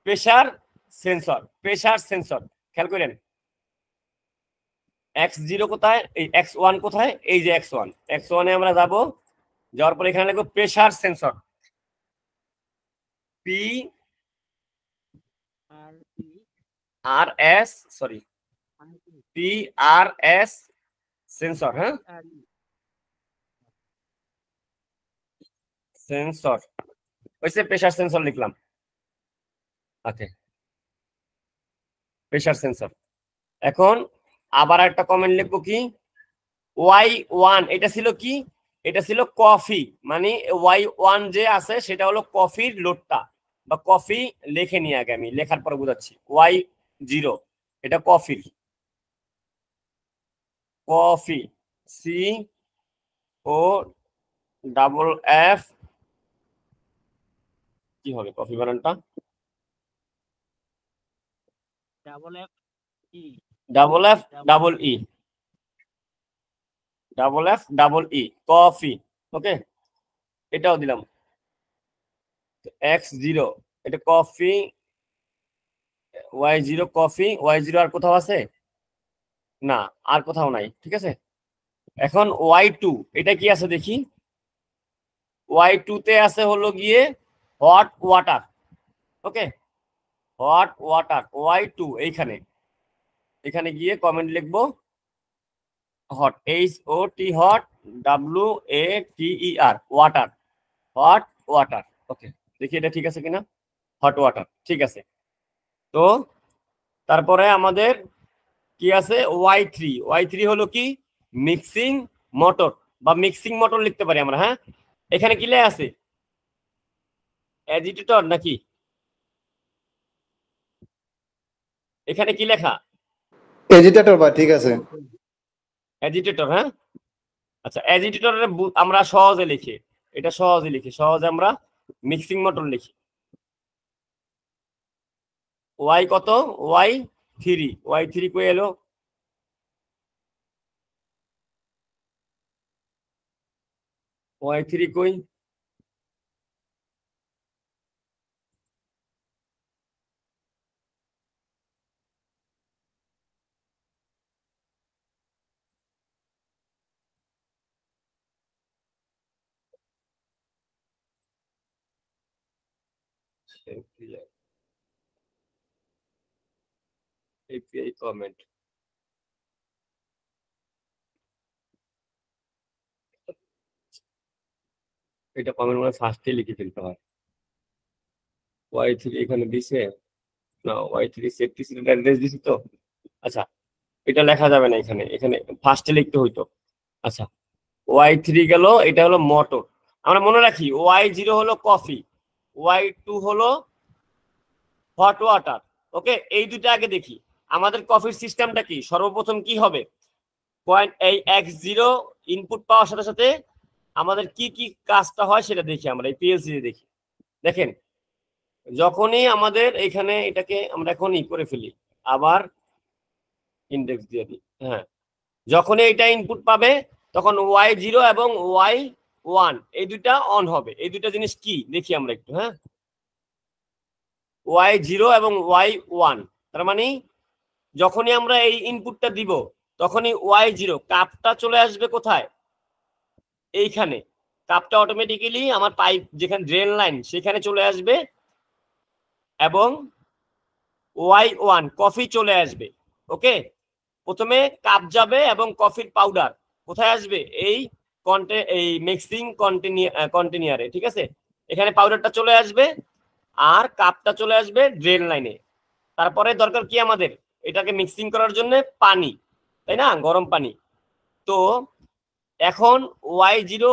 প্রেসার সেন্সর, প্রেসার সেন্সর। খেয়াল করেন X0 কোথায়, এই X1 কোথায়, এই যে X1, X1 এ আমরা যাব, যাওয়ার পরে এখানে লিখবো pressure sensor, PRS, sorry PRS sensor. হ্যাঁ, সেন্সর, হয়েছে, প্রেসার সেন্সর লিখলাম। ওকে, প্রেসার সেন্সর। এখন আবার একটা কমেন্ট লিখবো কি, Y1 এটা ছিল কি, এটা ছিল কফি, মানে Y1 যে আছে সেটা হলো কফির লোডটা, বা কফি লিখে নিয়ে আগে আমি লেখার পর বুঝাচ্ছি। Y0 এটা কফির, কফি COFF কি হবে কফি বানানটা, double F E FFEE coffee. Okay, এটাও দিলাম X0 এটা কফি, Y0 কফি, Y0 আর কোথাও আছে না, আর কোথাও নাই, ঠিক আছে। এখন Y2 এটা কি আছে দেখি, Y2 তে আছে হলো গিয়ে hot water. Okay, hot water Y2 এইখানে, এখানে গিয়ে কমেন্ট লিখবো hot, HOT hot, WATER water, hot water. Okay, দেখি এটা ঠিক আছে কিনা, হট ওয়াটার ঠিক আছে। তো তারপরে আমাদের কি আছে, Y3 হলো কি মিক্সিং মোটর, বা মিক্সিং মোটর লিখতে পারি আমরা। হ্যাঁ, এখানে কি লেখা আছে, অ্যাজিটেটর নাকি, এখানে কি লেখা, এজিটেটর ভাই, ঠিক আছে। অ্যাজিটেটর। হ্যাঁ, আচ্ছা, অ্যাজিটেটরের আমরা সহজে লিখি, এটা সহজে লিখি, সহজে আমরা মিক্সিং মোটর লিখি। Y কত, Y3 কই এলো, Y3 কই, API কমেন্ট, এটা কমেন্ট মানে ফার্স্টে লিখে ফেলতে হয়। Y3 এখানে দিছে না, Y3 সেট অ্যাড্রেস দিছি তো। আচ্ছা, এটা লেখা যাবে না এখানে, এখানে ফার্স্টে লিখতে হইতো। আচ্ছা, Y3 গেল, এটা হলো মোটর। আমরা মনে রাখি Y0 হলো কফি, Y2 হলো হট ওয়াটার। ওকে, এই দুটো আগে দেখি আমাদের কফির সিস্টেমটা কি। সর্বপ্রথম কি হবে, পয়েন্ট এই X0 ইনপুট পাওয়ার সাথে সাথে আমাদের কি কি কাজটা হয় সেটা দেখি আমরা এই PLC দেখি। দেখেন, যখনই আমাদের এখানে এটাকে আমরা এখন করে ফেলি, আবার ইন্ডেক্স দিয়ে দিই। হ্যাঁ, যখনই এটা ইনপুট পাবে তখন Y0 এবং Y1 এই দুইটা অন হবে। এই দুইটা জিনিস কি দেখি আমরা একটু। হ্যাঁ, Y0 এবং Y1, তার মানে যখনই আমরা এই ইনপুটটা দিব তখনই Y0 কাপটা চলে আসবে কোথায়, এইখানে। কাপটা অটোমেটিক্যালি আমার পাইপ যেখানে ড্রেন লাইন সেখানে চলে আসবে, এবং Y1 কফি চলে আসবে। ওকে, প্রথমে কাপ যাবে এবং কফির পাউডার কোথায় আসবে, এই মিক্সিং কন্টেনারে, ঠিক আছে। এখানে পাউডারটা চলে আসবে আর কাপটা চলে আসবে ড্রেন লাইনে। তারপরে দরকার কি আমাদের, এটাকে মিক্সিং করার জন্য পানি, তাই না, গরম পানি। তো এখন Y0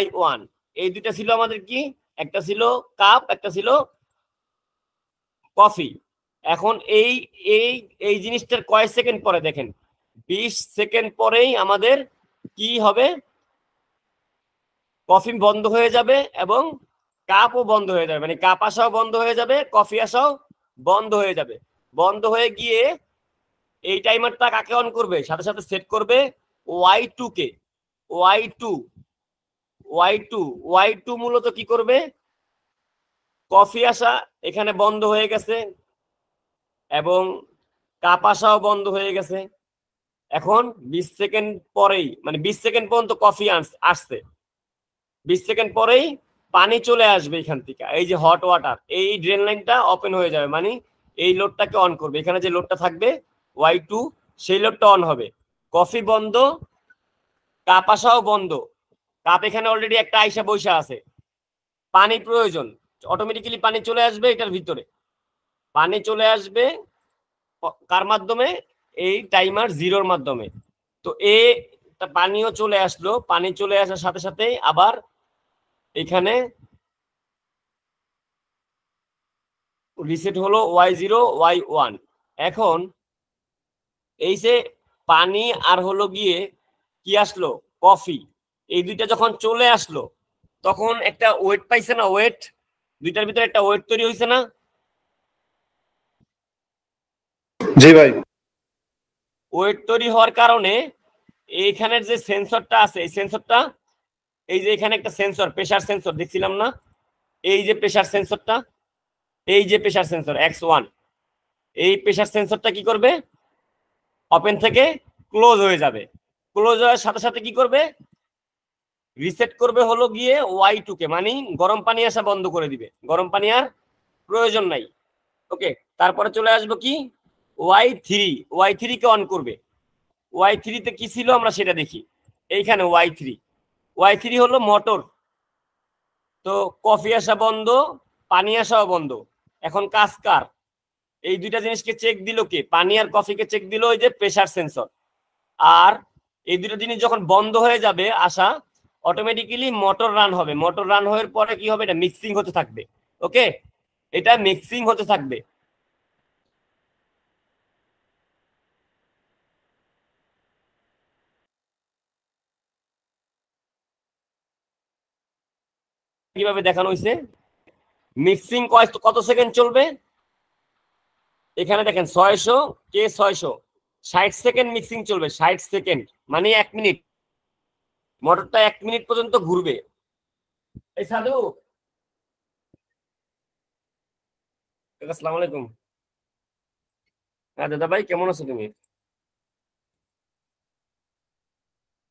Y1 এই দুইটা ছিল আমাদের কি, একটা ছিল কাপ, একটা ছিল কফি। এখন এই এই এই জিনিসটার কয় সেকেন্ড পরে দেখেন, 20 সেকেন্ড পরেই আমাদের কি হবে, কফি বন্ধ হয়ে যাবে এবং কাপও বন্ধ হয়ে যাবে, মানে কাপ আসাও বন্ধ হয়ে যাবে, কফি আসাও বন্ধ হয়ে যাবে। বন্ধ হয়ে গিয়ে এই টাইমারটা কাকে অন করবে, সাথে সাথে সেট করবে Y2 কে। Y2 মূলত কি করবে, কফি আসা এখানে বন্ধ হয়ে গেছে এবং কাপ আসাও বন্ধ হয়ে গেছে। এখন 20 সেকেন্ড পরেই, মানে 20 সেকেন্ড পর্যন্ত কফি আসছে, 20 সেকেন্ড পরেই পানি চলে আসবে এখান থেকে, এই যে হট ওয়াটার, এই ড্রেন লাইনটা ওপেন হয়ে যাবে, মানে এই লোডটাকে অন করবে। এখানে যে লোডটা থাকবে Y2 সেই লোডটা অন হবে, কফি বন্ধ, কাপ আসাও বন্ধ। কাপ এখানে অলরেডি একটা আইসা বৈশা আছে, পানি প্রয়োজন, অটোমেটিক্যালি পানি চলে আসবে এটার ভিতরে, পানি চলে আসবে কার মাধ্যমে, এই টাইমার জিরোর মাধ্যমে। তো পানিও চলে আসলো, পানি চলে আসার সাথে সাথে আবার এখানে রিসেট হলো y0 y1। এখন এই যে পানি আর হলো গিয়ে কি আসলো, কফি, এই দুইটা যখন চলে আসলো তখন একটা ওয়েট পাইছে না, ওয়েট, দুইটার ভিতরে একটা ওয়েট তৈরি হয়েছে না? জি ভাই। ওয়েট তৈরি হওয়ার কারণে এইখানের যে সেন্সরটা আছে, এই সেন্সরটা, এই যে এখানে একটা সেন্সর, প্রেসার সেন্সর দেখছিলাম না, এই যে প্রেসার সেন্সরটা, এই যে প্রেসার সেন্সর X1, এই প্রেসার সেন্সরটা কি করবে, ওপেন থেকে ক্লোজ হয়ে যাবে। ক্লোজ হওয়ার সাথে সাথে কি করবে, রিসেট করবে হলো গিয়ে Y2 কে, মানে গরম পানি আসা বন্ধ করে দিবে, গরম পানি আর প্রয়োজন নাই। ওকে, তারপরে চলে আসবো কি, Y3 কে অন করবে। Y3 তে কি ছিল আমরা সেটা দেখি। এইখানে Y3 হলো মোটর। তো কফি আসা বন্ধ, পানি আসাও বন্ধ। এখন কাজ কার, এই দুইটা জিনিসকে চেক দিল কে, পানি আর কফিকে চেক দিল ওই যে প্রেসার সেন্সর। আর এই দুটো জিনিস যখন বন্ধ হয়ে যাবে আসা, অটোমেটিক্যালি মোটর রান হবে। মোটর রান হওয়ার পরে কি হবে, এটা মিক্সিং হতে থাকবে। ওকে, এটা মিক্সিং হতে থাকবে। কিভাবে দেখানো হয়েছে, মিক্সিং কত সেকেন্ড চলবে, এখানে দেখেন 600 কে 600, 60 সেকেন্ড মিক্সিং চলবে। 60 সেকেন্ড মানে 1 মিনিট, মোটরটা 1 মিনিট পর্যন্ত ঘুরবে। এই সাধু, আসসালামু আলাইকুম। হ্যাঁ দাদা ভাই, কেমন আছো তুমি?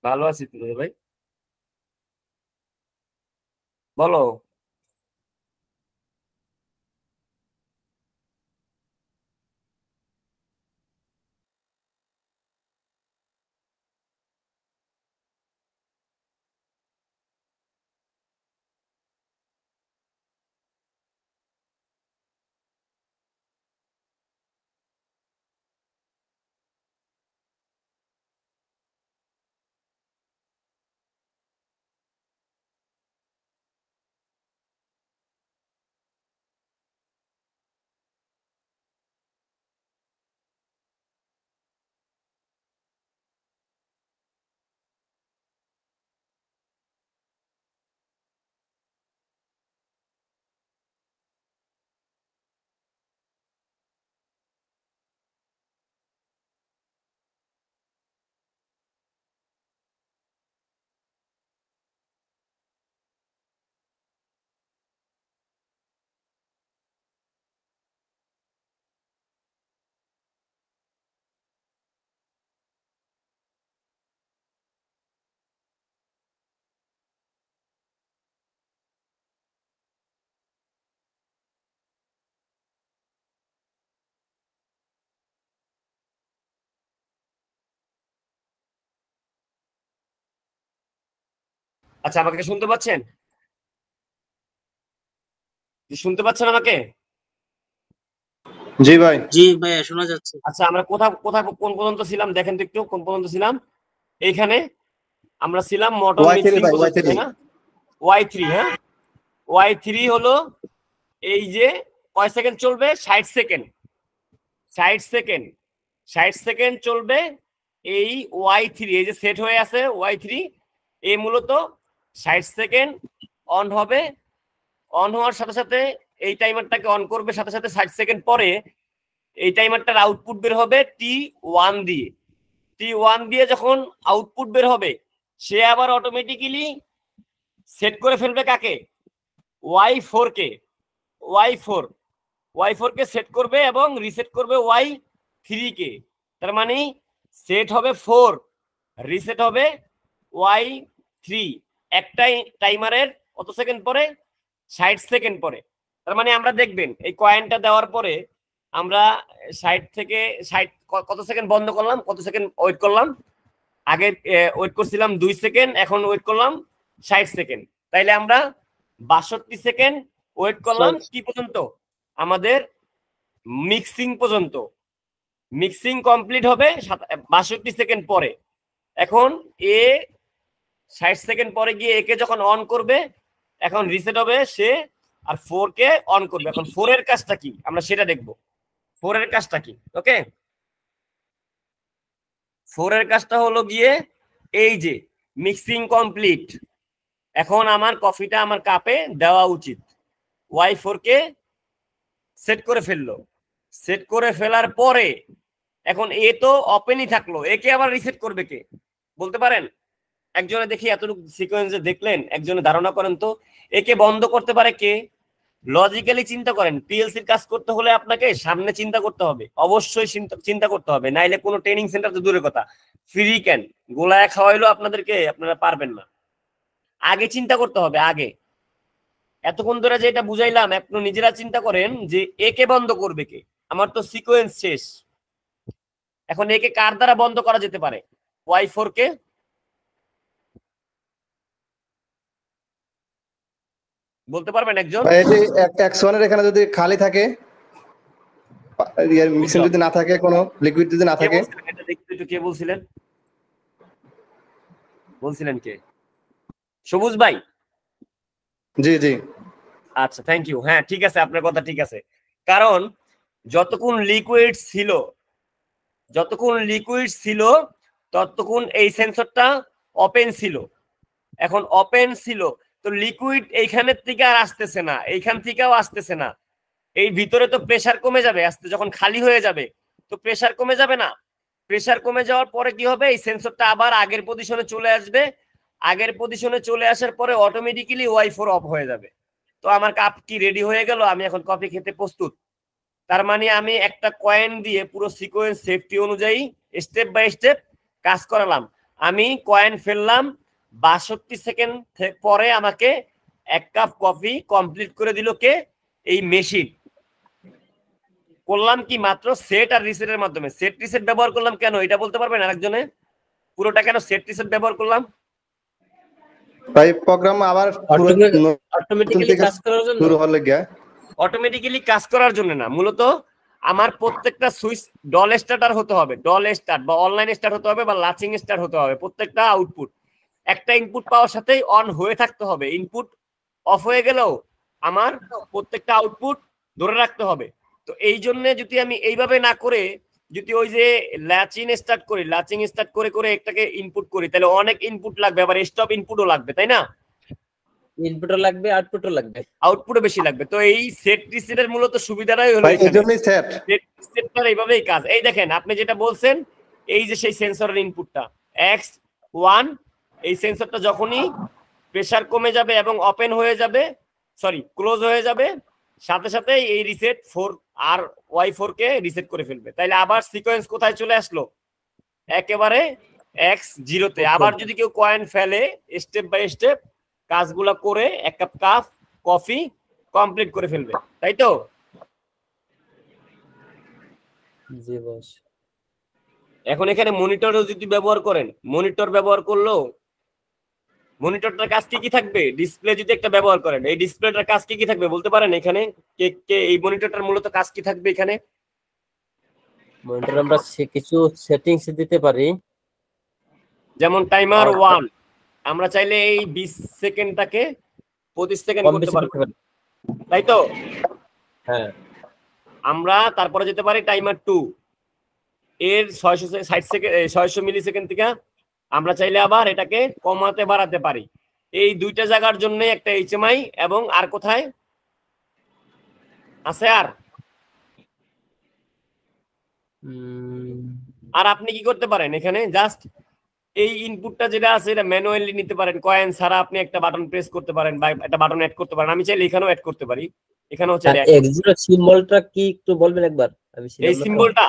ভালো আছি তো দাদা ভাই, বলো। আচ্ছা, আমাকে শুনতে পাচ্ছেন? শুনতে পাচ্ছেন আমাকে? জি ভাই। জি ভাইয়া শোনা যাচ্ছে। আচ্ছা, আমরা কোথায় কোথায় কোন পর্যন্ত ছিলাম দেখেন তো একটু, কোন পর্যন্ত ছিলাম? এইখানে আমরা ছিলাম মোটর Y3 মিক্সিং ভাই, পর্যন্ত, Y3। তাই না? Y3, হ্যাঁ, Y3 হলো এই যে কয় সেকেন্ড চলবে, 60 সেকেন্ড, 60 সেকেন্ড, 60 সেকেন্ড চলবে। এই Y3 এই যে সেট হয়ে আছে Y3, এই মূলত 60 সেকেন্ড অন হবে। অন হওয়ার সাথে সাথে এই টাইমারটাকে অন করবে, সাথে সাথে 60 সেকেন্ড পরে এই টাইমারটার আউটপুট বের হবে T1 দিয়ে। T1 দিয়ে যখন আউটপুট বের হবে, সে আবার অটোমেটিক্যালি সেট করে ফেলবে কাকে, Y4 কে। Y4 কে সেট করবে এবং রিসেট করবে Y3 কে। তার মানে সেট হবে 4, রিসেট হবে Y3। একটাই টাইমারের কত সেকেন্ড পরে, 60 সেকেন্ড পরে। তার মানে আমরা দেখবেন এই কয়েনটা দেওয়ার পরে আমরা 60 থেকে 60 কত সেকেন্ড বন্ধ করলাম, কত সেকেন্ড ওয়েট করলাম, আগে ওয়েট করছিলাম 2 সেকেন্ড, এখন ওয়েট করলাম 60 সেকেন্ড। তাইলে আমরা 62 সেকেন্ড ওয়েট করলাম কি পর্যন্ত, আমাদের মিক্সিং পর্যন্ত। মিক্সিং কমপ্লিট হবে 62 সেকেন্ড পরে। এখন এ 60 সেকেন্ড পরে গিয়ে একে যখন অন করবে, এখন রিসেট হবে সে, আর 4 কে অন করবে। এখন 4 এর কাজটা কি আমরা সেটা দেখব। 4 এর কাজটা কি? ওকে, 4 এর কাজটা হলো গিয়ে এই যে মিক্সিং কমপ্লিট, এখন আমার কফিটা আমার কাপে দেওয়া উচিত। Y4 কে সেট করে ফেললো। সেট করে ফেলার পরে এখন এ তো ওপেনই থাকলো, একে আবার রিসেট করবে কে বলতে পারেন? একজনে দেখি এতটুকু সিকোয়েন্সে দেখলেন, একজনে ধারণা করেন তো একে বন্ধ করতে পারে কে? লজিক্যালি চিন্তা করেন, পিএলসির কাজ করতে হলে আপনাকে সামনে চিন্তা করতে হবে, অবশ্যই চিন্তা করতে হবে, নাইলে কোনো ট্রেনিং সেন্টার তো দূরের কথা, ফ্রি ক্যান গোলায় খাওয়াইলো আপনাদেরকে, আপনারা পারবেন না। আগে চিন্তা করতে হবে, আগে। এতক্ষণ ধরে যে এটা বুঝাইলাম, একটু নিজেরা চিন্তা করেন যে একে বন্ধ করবে কে? আমার তো সিকোয়েন্স শেষ। এখন একে কার দ্বারা বন্ধ করা যেতে পারে? Y4 কে। বলতে পারবেন একজন? X1 এর এখানে যদি খালি থাকে, মিক্সিং যদি না থাকে, কোনো লিকুইড যদি না থাকে। এটা দেখতে একটু কে বলছিলেন? বলছিলেন কে? সবুজ ভাই? জি জি, আচ্ছা, থ্যাংক ইউ। হ্যাঁ ঠিক আছে, আপনার কথা ঠিক আছে। কারণ যতক্ষণ লিকুইড ছিল ততক্ষণ এই সেন্সরটা ওপেন ছিল। এখন ওপেন ছিল তো লিকুইড এইখানের থেকে আর আসতেছে না, এইখান থেকেও আসতেছে না। এই ভিতরে তো প্রেসার কমে যাবে আস্তে, যখন খালি হয়ে যাবে তো প্রেসার কমে যাবে না? প্রেসার কমে যাওয়ার পরে কি হবে? এই সেন্সরটা আবার আগের পজিশনে চলে আসবে। আগের পজিশনে চলে আসার পরে অটোমেটিক্যালি Y4 অফ হয়ে যাবে। তো আমার কাপ কি রেডি হয়ে গেল, আমি এখন কফি খেতে প্রস্তুত। তার মানে আমি একটা কয়েন দিয়ে পুরো সিকোয়েন্স সেফটি অনুযায়ী স্টেপ বাই স্টেপ কাজ করালাম। আমি কয়েন ফেললাম, 62 সেকেন্ড পরে আমাকে 1 কাপ কফি কমপ্লিট করে দিল কে? এই মেশিন। করলাম কি মাত্র সেট আর রিসেটের মাধ্যমে। সেট রিসেট ব্যবহার করলাম কেন এটা বলতে পারবেন আরেকজনে? পুরোটা কেন সেট রিসেট ব্যবহার করলাম? ভাই প্রোগ্রাম আবার অটোমেটিক্যালি কাজ করার জন্য। শুরু হলে গিয়া অটোমেটিক্যালি কাজ করার জন্য না, মূলত আমার প্রত্যেকটা সুইচ ডল স্টার্টার হতে হবে, ডল স্টার্ট বা অনলাইন স্টার্ট হতে হবে বা লাচিং স্টার্ট হতে হবে। প্রত্যেকটা আউটপুট একটা ইনপুট পাওয়ার সাথেই অন হয়ে থাকতে হবে। ইনপুট অফ হয়ে গেলেও আমার প্রত্যেকটা আউটপুট ধরে রাখতে হবে। তো এই জন্য যদি আমি এইভাবে না করে যদি ওই যে লাচিং স্টার্ট করে করে একটাকে ইনপুট করি, তাহলে অনেক ইনপুট লাগবে, আবার স্টপ ইনপুটও লাগবে, তাই না? ইনপুটও লাগবে, আউটপুটও লাগবে। আউটপুটও বেশি লাগবে। তো এই সেট রিসেটের মূলত সুবিধাটাই হলো ভাই এজন্যই সেট রিসেটটার এইভাবেই কাজ। এই দেখেন আপনি যেটা বলছেন, এই যে সেই সেন্সরের ইনপুটটা X1, এই সেন্সরটা যখনই প্রেসার কমে যাবে এবং ওপেন হয়ে যাবে, সরি ক্লোজ হয়ে যাবে, সাথে সাথে এই রিসেট 4 আর Y4 কে রিসেট করে ফেলবে। তাইলে আবার সিকোয়েন্স কোথায় চলে আসলো? একেবারে X0 তে। আবার যদি কেউ কয়েন ফেলে, স্টেপ বাই স্টেপ কাজগুলো করে 1 কাপ কফি কমপ্লিট করে ফেলবে, তাই তো? জি বস। এখন এখানে মনিটরও যদি ব্যবহার করেন, মনিটর ব্যবহার করলেও মনিটরটার কাজ কি কি থাকবে? ডিসপ্লে যদি একটা ব্যবহার করেন, এই ডিসপ্লেটার কাজ কি কি থাকবে বলতে পারেন? এখানে কে কে এই মনিটরটার মূলত কাজ কি থাকবে এখানে? মনিটর আমরা কিছু সেটিংস দিতে পারি, যেমন টাইমার 1, আমরা চাইলে এই 20 সেকেন্ডটাকে 25 সেকেন্ড করতে পারবো, তাই তো? হ্যাঁ। আমরা তারপরে যেতে পারি টাইমার 2, এর 660 সেকেন্ড 600 মিলি সেকেন্ড থেকে আমরা চাইলে আবার এটাকে কমাতে বাড়াতে পারি। এই দুইটা জায়গার জন্য একটা HMI এবং আর কোথায় আছে? আর আপনি কি করতে পারেন এখানে? জাস্ট এই ইনপুটটা যেটা আছে এটা ম্যানুয়ালি নিতে পারেন, কয়েন ছাড়া আপনি একটা বাটন প্রেস করতে পারেন বা একটা বাটন অ্যাড করতে পারেন। আমি চাইলে এখানেও অ্যাড করতে পারি, এখানেও চাইলে। X0 সিম্বলটা কি একটু বলবেন একবার? আমি এই সিম্বলটা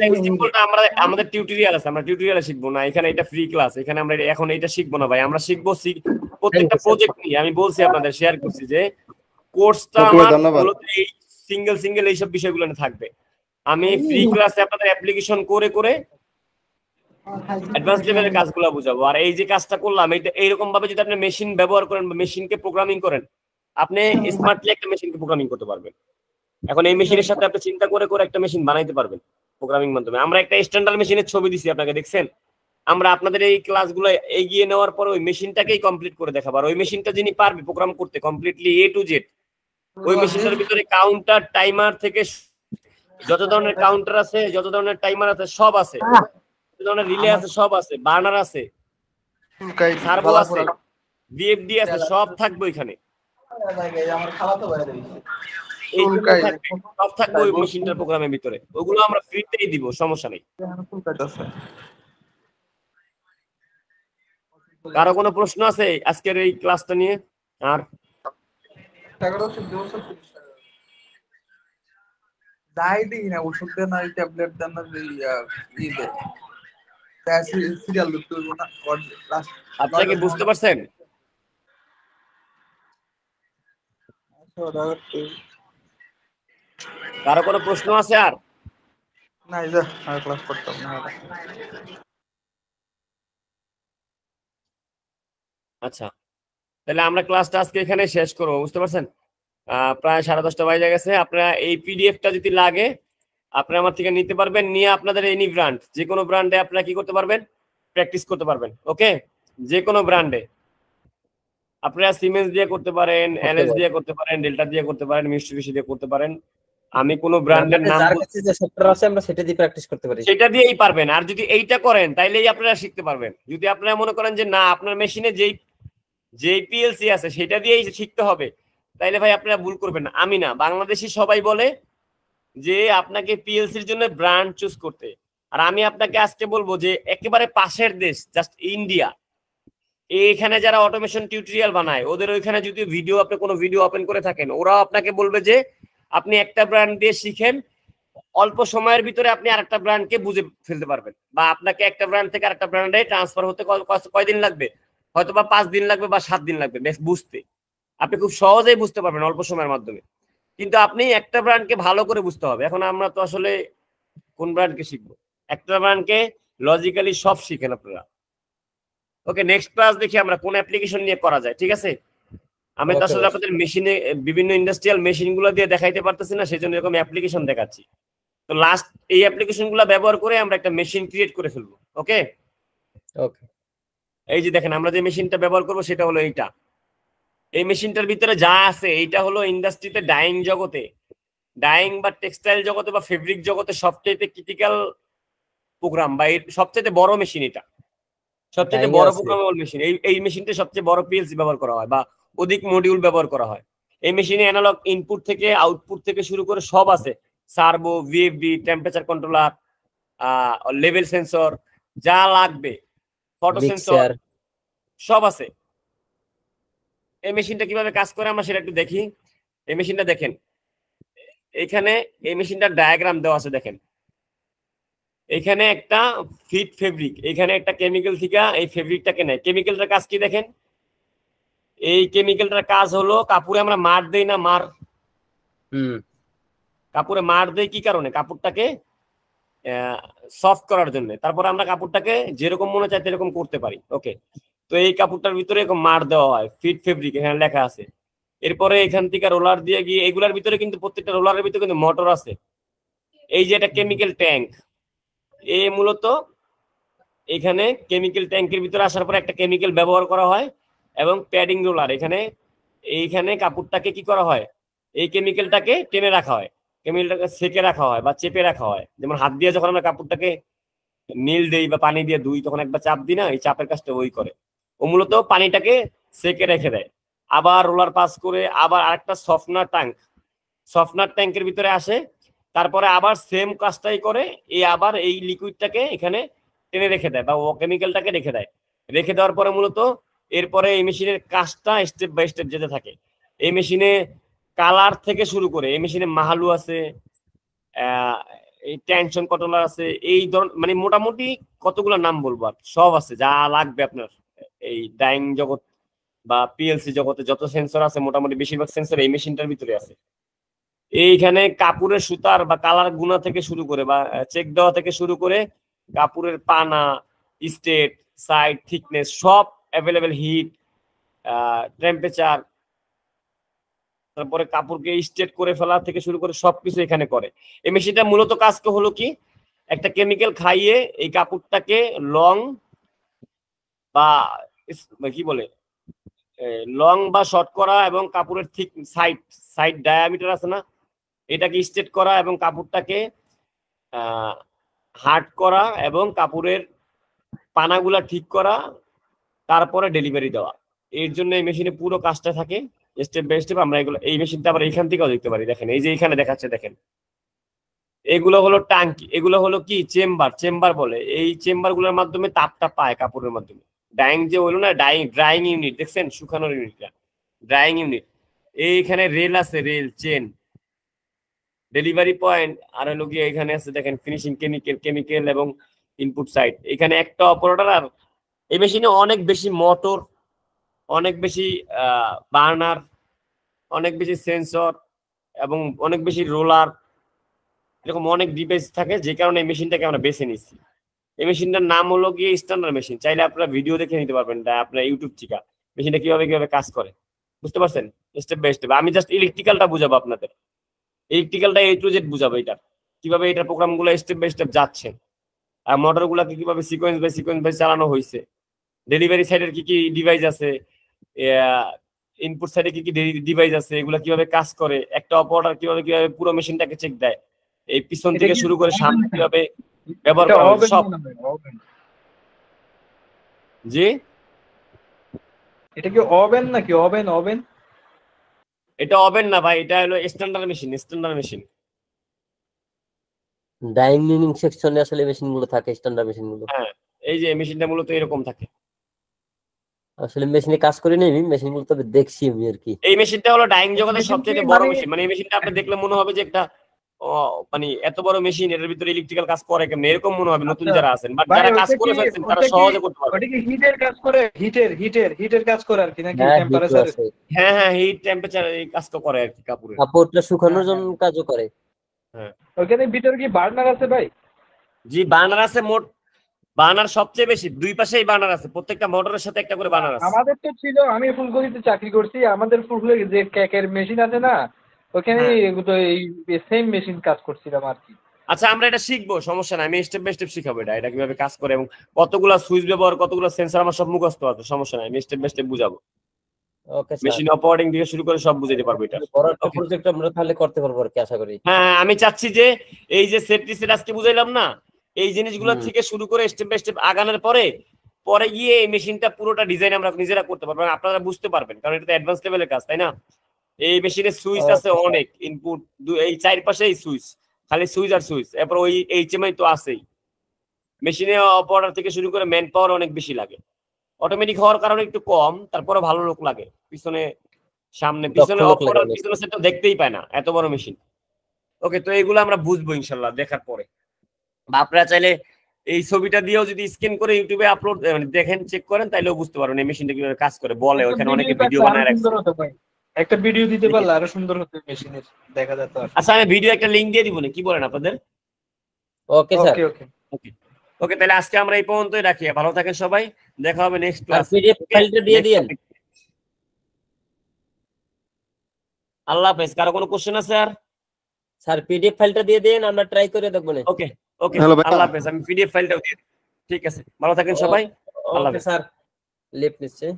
এই সিম্বলটা আমরা আমাদের টিউটোরিয়াল আছে, আমরা টিউটোরিয়ালে শিখবো না, এখানে এটা ফ্রি ক্লাস, এখানে আমরা এখন এটা শিখবো না ভাই। আমরা শিখবো প্রত্যেকটা প্রজেক্ট নিয়ে। আমি বলছি আপনাদের, শেয়ার করছি যে কোর্সটা আমার মূলত এই সিঙ্গেল এইসব বিষয়গুলো নিয়ে থাকবে। আমি ফ্রি ক্লাসে আপনাদের অ্যাপ্লিকেশন করে করে অ্যাডভান্স লেভেলের কাজগুলো বুঝাবো। আর এই যে কাজটা করলাম, এটা এইরকম ভাবে যদি আপনি মেশিন ব্যবহার করেন বা মেশিনকে প্রোগ্রামিং করেন, আপনি স্মার্টলি একটা মেশিনকে প্রোগ্রামিং করতে পারবেন। এখন এই মেশিনের সাথে আপনি চিন্তা করে করে একটা মেশিন বানাইতে পারবেন প্রোগ্রামিং মাধ্যমে। আমরা একটা স্ট্যান্ডার্ড মেশিনের ছবি দিছি আপনাকে, দেখছেন? আমরা আপনাদের এই ক্লাসগুলো এগিয়ে নেওয়ার পর ওই মেশিনটাকেই কমপ্লিট করে দেখাবো। আর ওই মেশিনটা যিনি পারবে প্রোগ্রাম করতে কমপ্লিটলি A to Z, ওই মেশিনটার ভিতরে কাউন্টার, টাইমার থেকে যত ধরনের কাউন্টার আছে, যত ধরনের টাইমার আছে সব আছে, যত ধরনের রিলে আছে সব আছে, বার্নার আছে, সার্ভো আছে, VFD আছে, সব থাকবে ওইখানে। সব থাকবে ওই মেশিনটার প্রোগ্রামের ভিতরে। ওগুলো আমরা ফ্রিতেই দিব, সমস্যা নেই। কারো কোনো প্রশ্ন আছে আজকের এই ক্লাসটা নিয়ে? আর যাই দিই না, ওষুধ দেন না, ট্যাবলেট দেন না, সিরিয়াল লিখতে হইব না। আপনারা কি বুঝতে পারছেন? কারো কোনো প্রশ্ন আছে? আর না, যা আর ক্লাস করতাম না। আচ্ছা, তাহলে আমরা ক্লাসটা আজকে এখানে শেষ করবো, বুঝতে পারছেন? প্রায় 10:30 বাজে গেছে। আপনারা এই পিডিএফটা যদি লাগে আপনারা আমার থেকে নিতে পারবেন, নিয়ে আপনাদের এনি ব্র্যান্ড, যে কোনো ব্র্যান্ডে আপনারা কি করতে পারবেন, প্র্যাকটিস করতে পারবেন। ওকে, যে কোনো ব্র্যান্ডে আপনারা সিমেন্স দিয়ে করতে পারেন, এলএস দিয়ে করতে পারেন, ডেল্টা দিয়ে করতে পারেন, মিস্টুবিশি দিয়ে করতে পারেন। আমি কোনো ব্র্যান্ডের নাম যার কাছে যে সফটওয়্যার আছে আমরা সেটা দিয়ে প্র্যাকটিস করতে পারি, সেটা দিয়েই পারবেন। আর যদি এইটা করেন তাইলেই আপনারা শিখতে পারবেন। যদি আপনারা মনে করেন যে না আপনার মেশিনে যেই পিএলসি আছে সেটা দিয়েই শিখতে হবে, তাইলে ভাই আপনারা ভুল করবেন না। আমি না, বাংলাদেশি সবাই বলে যে আপনাকে পিএলসির জন্য ব্র্যান্ড চুজ করতে। আর আমি আপনাকে আজকে বলবো যে একেবারে পাশের দেশ, জাস্ট ইন্ডিয়া, এখানে যারা অটোমেশন টিউটোরিয়াল বানায় ওদের ওইখানে যদি ভিডিও, আপনি কোনো ভিডিও ওপেন করে থাকেন, ওরাও আপনাকে বলবে যে আপনি একটা ব্র্যান্ড দিয়ে শিখেন, অল্প সময়ের ভিতরে আপনি আরেকটা ব্র্যান্ডকে বুঝে ফেলতে পারবেন। বা আপনাকে একটা ব্র্যান্ড থেকে আরেকটা ব্র্যান্ডে ট্রান্সফার হতে কয়দিন লাগবে? হয়তো বা 5 দিন লাগবে বা 7 দিন লাগবে বুঝতে। আপনি খুব সহজেই বুঝতে পারবেন অল্প সময়ের মাধ্যমে। কিন্তু আপনি একটা ব্র্যান্ডকে ভালো করে বুঝতে হবে। এখন আমরা তো আসলে কোন ব্র্যান্ডকে শিখবো? একটা ব্র্যান্ডকে লজিক্যালি সব শিখেন আপনারা। ওকে, নেক্সট ক্লাস দেখি আমরা কোন অ্যাপ্লিকেশন নিয়ে করা যায়। ঠিক আছে? আমি তো আসলে আপনাদের মেশিনে বিভিন্ন ইন্ডাস্ট্রিয়াল মেশিনগুলো দিয়ে দেখাইতে পারতেছি না, সেজন্য এরকম অ্যাপ্লিকেশন দেখাচ্ছি। তো লাস্ট এই অ্যাপ্লিকেশনগুলো ব্যবহার করে আমরা একটা মেশিন ক্রিয়েট করে ফেলবো। ওকে ওকে, এই যে দেখেন আমরা যে মেশিনটা ব্যবহার করবো সেটা হলো এইটা। এই মেশিনটার ভিতরে যা আছে এইটা হলো ইন্ডাস্ট্রিতে, ডাইং জগতে, ডাইং বা টেক্সটাইল জগতে বা ফেব্রিক জগতে সবচেয়ে ক্রিটিক্যাল প্রোগ্রাম বা সবচেয়ে বড় মেশিন। এটা সবচেয়ে বড় প্রোগ্রামেবল মেশিন। এই মেশিনটা সবচেয়ে বড় পিএলসি ব্যবহার করা হয় বা অধিক মডিউল ব্যবহার করা হয়। এই মেশিনে অ্যানালগ ইনপুট থেকে আউটপুট থেকে শুরু করে সব আছে, servo, VFD, temperature controller, level sensor, যা লাগবে, ফটো সেন্সর, সব আছে। এই মেশিনটা কিভাবে কাজ করে আমরা সেটা একটু দেখি। এই মেশিনটা দেখেন, এখানে এই মেশিনটার ডায়াগ্রাম দেওয়া আছে। দেখেন এখানে একটা ফিট ফেব্রিক, এখানে একটা কেমিক্যাল থেকে এই ফেব্রিকটাকে নেয়। কেমিক্যালটার কাজ কি দেখেন? এই কেমিক্যালটার কাজ হলো কাপড়ে আমরা মার দেই না, মার, কাপড়ে মার দেই কি কারণে? কাপড়টাকে সফট করার জন্য। তারপর আমরা কাপড়টাকে যেরকম মনে চাই সেরকম করতে পারি। ওকে, তো এই কাপড়টার ভিতরে এরকম মার দেওয়া হয়, ফিট ফেব্রিক, এখানে লেখা আছে। এরপরে এখান থেকে রোলার দিয়ে গিয়ে এগুলার ভিতরে কিন্তু প্রত্যেকটা রোলারের ভিতরে কিন্তু মোটর আছে। এই যে এটা কেমিক্যাল ট্যাঙ্ক, এই মূলত এখানে কেমিক্যাল ট্যাঙ্কের ভিতরে আসার পরে একটা কেমিক্যাল ব্যবহার করা হয় এবং প্যাডিং রোলার, এইখানে কাপড়টাকে কি করা হয়, এই কেমিক্যালটাকে টেনে রাখা হয়, কেমিক্যালটাকে সেকে রাখা হয় বা চেপে রাখা হয়। যেমন হাত দিয়ে যখন আমরা কাপড়টাকে নীল দেই বা পানি দিয়ে ধুই তখন একবার চাপ দিই না, এই চাপের কাজটা ওই করে। ও মূলত পানিটাকে সেকে রেখে দেয়, আবার রোলার পাস করে আবার আরেকটা সফটনার ট্যাঙ্কের ভিতরে আসে, তারপরে আবার সেম কাজটাই করে আবার এই লিকুইডটাকে এখানে টেনে রেখে দেয় বা ও কেমিক্যালটাকে রেখে দেওয়ার পরে মূলত এরপরে এই মেশিনের কাজটা স্টেপ বাই স্টেপ যেতে থাকে। এই মেশিনে কালার থেকে শুরু করে এই মেশিনে মাহালু আছে, এই টেনশন কন্ট্রোলার আছে, এই ধরনের মানে মোটামুটি কতগুলো নাম বলবো আর সব আছে যা লাগবে আপনার এই ডাইং জগৎ বা পিএলসি জগতে যত সেন্সর আছে মোটামুটি বেশিরভাগ সেন্সর এই মেশিনটার ভিতরে আছে। এইখানে কাপড়ের সুতার বা কালার গুণা থেকে শুরু করে বা চেক দেওয়া থেকে শুরু করে কাপড়ের পানা, স্টেট, সাইড, থিকনেস সব অ্যাভেলেবেল, হিট, টেম্পারেচার, তারপরে কাপড়কে স্ট্রেট করে ফেলা থেকে শুরু করে সবকিছু এখানে করে। এই মেশিনটা মূলত কাজ হলো কি, একটা কেমিক্যাল খাইয়ে এই কাপড়টাকে লং বা কি বলে লং বা শর্ট করা এবং কাপড়ের ঠিক সাইড ডায়ামিটার আছে না, এটাকে স্ট্রেট করা এবং কাপড়টাকে হার্ড করা এবং কাপড়ের পানাগুলা ঠিক করা, তারপরে ডেলিভারি দেওয়া। এর জন্য এই মেশিনে পুরো কাজটা থাকে স্টেপ বাই স্টেপ। আমরা এগুলো এই মেশিনটা আবার এইখান থেকেও দেখতে পারি, দেখেন এই যে এখানে দেখাচ্ছে, দেখেন এগুলো হলো টাঙ্কি, এগুলো হলো কি চেম্বার বলে। এই চেম্বার গুলোর মাধ্যমে তাপটা পায় কাপড়ের মাধ্যমে। ডাইং যে হলো না, ড্রাইং ইউনিট দেখছেন, শুকানোর ইউনিটটা ড্রাইং ইউনিট। এইখানে রেল আছে, রেল চেন, ডেলিভারি পয়েন্ট, আর হলো গিয়ে এখানে আছে দেখেন ফিনিশিং কেমিক্যাল এবং ইনপুট সাইড। এখানে একটা অপারেটর। আর এই মেশিনে অনেক বেশি মোটর, অনেক বেশি বার্নার, অনেক বেশি সেন্সর এবং অনেক বেশি রোলার, এরকম অনেক ডিভাইস থাকে, যে কারণে এই মেশিনটাকে আমরা বেছে নিচ্ছি। এই মেশিনটার নাম হলো গিয়ে স্ট্যান্ডার্ড মেশিন। চাইলে আপনারা ভিডিও দেখে নিতে পারবেন আপনার ইউটিউব থেকে মেশিনটা কিভাবে কাজ করে, বুঝতে পারছেন স্টেপ বাই স্টেপ। আমি জাস্ট ইলেকট্রিক্যালটা বুঝাবো আপনাদের, ইলেকট্রিক্যালটা A to Z বুঝাবো, এটা কিভাবে এটা প্রোগ্রামগুলো স্টেপ বাই স্টেপ যাচ্ছে, আর মোটরগুলোকে কিভাবে সিকোয়েন্স বাই চালানো হয়েছে, ডেলিভারি সাইডের কি কি ডিভাইস আছে, ইনপুট সাইডে কি কি ডিভাইস আছে, এগুলো কিভাবে কাজ করে, একটা অপারেটর কিভাবে পুরো মেশিনটাকে চেক দেয়, এই পিছন থেকে শুরু করে সামনে কিভাবে ব্যবহার করা হয় সব। জি, এটা কি ওভেন নাকি? ওভেন এটা ওভেন না ভাই, এটা হলো স্ট্যান্ডার্ড মেশিন। ডাইং ইউনিং সেকশনে আসলে মেশিনগুলো থাকে, স্ট্যান্ডার্ড মেশিনগুলো। হ্যাঁ, এই যে মেশিনটা মূলত এরকম থাকে। আসলে মেশিনে কাজ করি না আমি, মেশিনগুলো তবে দেখছি আমি আর কি। এই মেশিনটা হলো ডাইং জগতের সবচেয়ে বড় মেশিন। মানে এই মেশিনটা আপনি দেখলে মনে হবে যে একটা মানে এত বড় মেশিন, এর ভিতরে ইলেকট্রিক্যাল কাজ করে কেমন এরকম মনে হবে নতুন যারা আছেন, বাট যারা কাজ করে ফেলছেন তারা সহজে করতে পারবে। ওটা কি হিটের কাজ করে? হিটের কাজ করে আর কি, নাকি টেম্পারেচার? হ্যাঁ, হিট টেম্পারেচার এই কাজটা করে আর কি, কাপড়টা শুকানোর জন্য কাজও করে। হ্যাঁ, ওখানে ভিতরে কি বার্নার আছে ভাই? জি, বার্নার আছে। মোট বার্নার সবচেয়ে বেশি, দুই পাশেই বার্নার আছে, প্রত্যেকটা মোটরের সাথে একটা করে বার্নার আছে। আমাদের তো ছিল, আমি ফুলকপিতে চাকরি করছি, আমাদের ফুলকপি যে কেকের মেশিন আছে না, ওখানে এই সেম মেশিন কাজ করছিলাম আর কি। আচ্ছা, আমরা এটা শিখবো, সমস্যা নাই, আমি স্টেপ বাই স্টেপ শিখাবো এটা কিভাবে কাজ করে এবং কতগুলা সুইচ ব্যবহার, কতগুলা সেন্সর আমার সব মুখস্থ আছে, সমস্যা নাই, আমি স্টেপ বাই স্টেপ বুঝাবো। ওকে স্যার, মেশিন অপারেটিং থেকে শুরু করে সব বুঝাইতে পারবো এটা। বড় একটা প্রজেক্ট আমরা তাহলে করতে পারবো আর কি, আশা করি। হ্যাঁ, আমি চাচ্ছি যে এই যে সেট আজকে বুঝাইলাম না, এই জিনিসগুলো থেকে শুরু করে স্টেপ বাই স্টেপ আগানোর পরে গিয়ে এই মেশিনটা পুরোটা ডিজাইন আমরা নিজেরা করতে পারবো, আপনারা বুঝতে পারবেন, কারণ এটা তো অ্যাডভান্স লেভেলের কাজ, তাই না? এই মেশিনে সুইচ আছে অনেক, ইনপুট এই চারপাশেই সুইচ, খালি সুইচ আর সুইচ, এরপর ওই HMI তো আছেই। মেশিনে অপারেটর থেকে শুরু করে ম্যান পাওয়ার অনেক বেশি লাগে, অটোমেটিক হওয়ার কারণে একটু কম, তারপরে ভালো লোক লাগে। পিছনে অপারেটর পিছনে সেটা দেখতেই পায় না, এত বড় মেশিন। ওকে, তো এইগুলো আমরা বুঝবো ইনশাল্লাহ দেখার পরে। বা আপনারা চাইলে এই ছবিটা দিয়েও যদি স্ক্যান করে ইউটিউবে আপলোড দেখেন, চেক করেন, তাইলেও বুঝতে পারবেন এই মেশিনটা কিভাবে কাজ করে, বলে ওখানে অনেকে ভিডিও বানায় রাখছে। একটা ভিডিও দিতে পারলে আরো সুন্দর হতো মেশিনের, দেখা যেত। আচ্ছা, আমি ভিডিও একটা লিংক দিয়ে দিব না, কি বলেন আপনাদের? ওকে স্যার, ওকে, তাহলে আজকে আমরা এই পর্যন্তই রাখি। ভালো থাকেন সবাই, দেখা হবে নেক্সট ক্লাস। পিডিএফ ফাইলটা দিয়ে দিয়েন। আল্লাহ হাফেজ। কারো কোনো কোশ্চেন আছে? স্যার পিডিএফ ফাইলটা দিয়ে দেন, আমরা ট্রাই করে দেখব না। ওকে, আল্লাহ হাফেজ। আমি পিডিএফ ফাইলটাও দিয়ে দিই। ঠিক আছে, ভালো থাকেন সবাই। আল্লাহ হাফেজ স্যার, লিভ নিচ্ছে।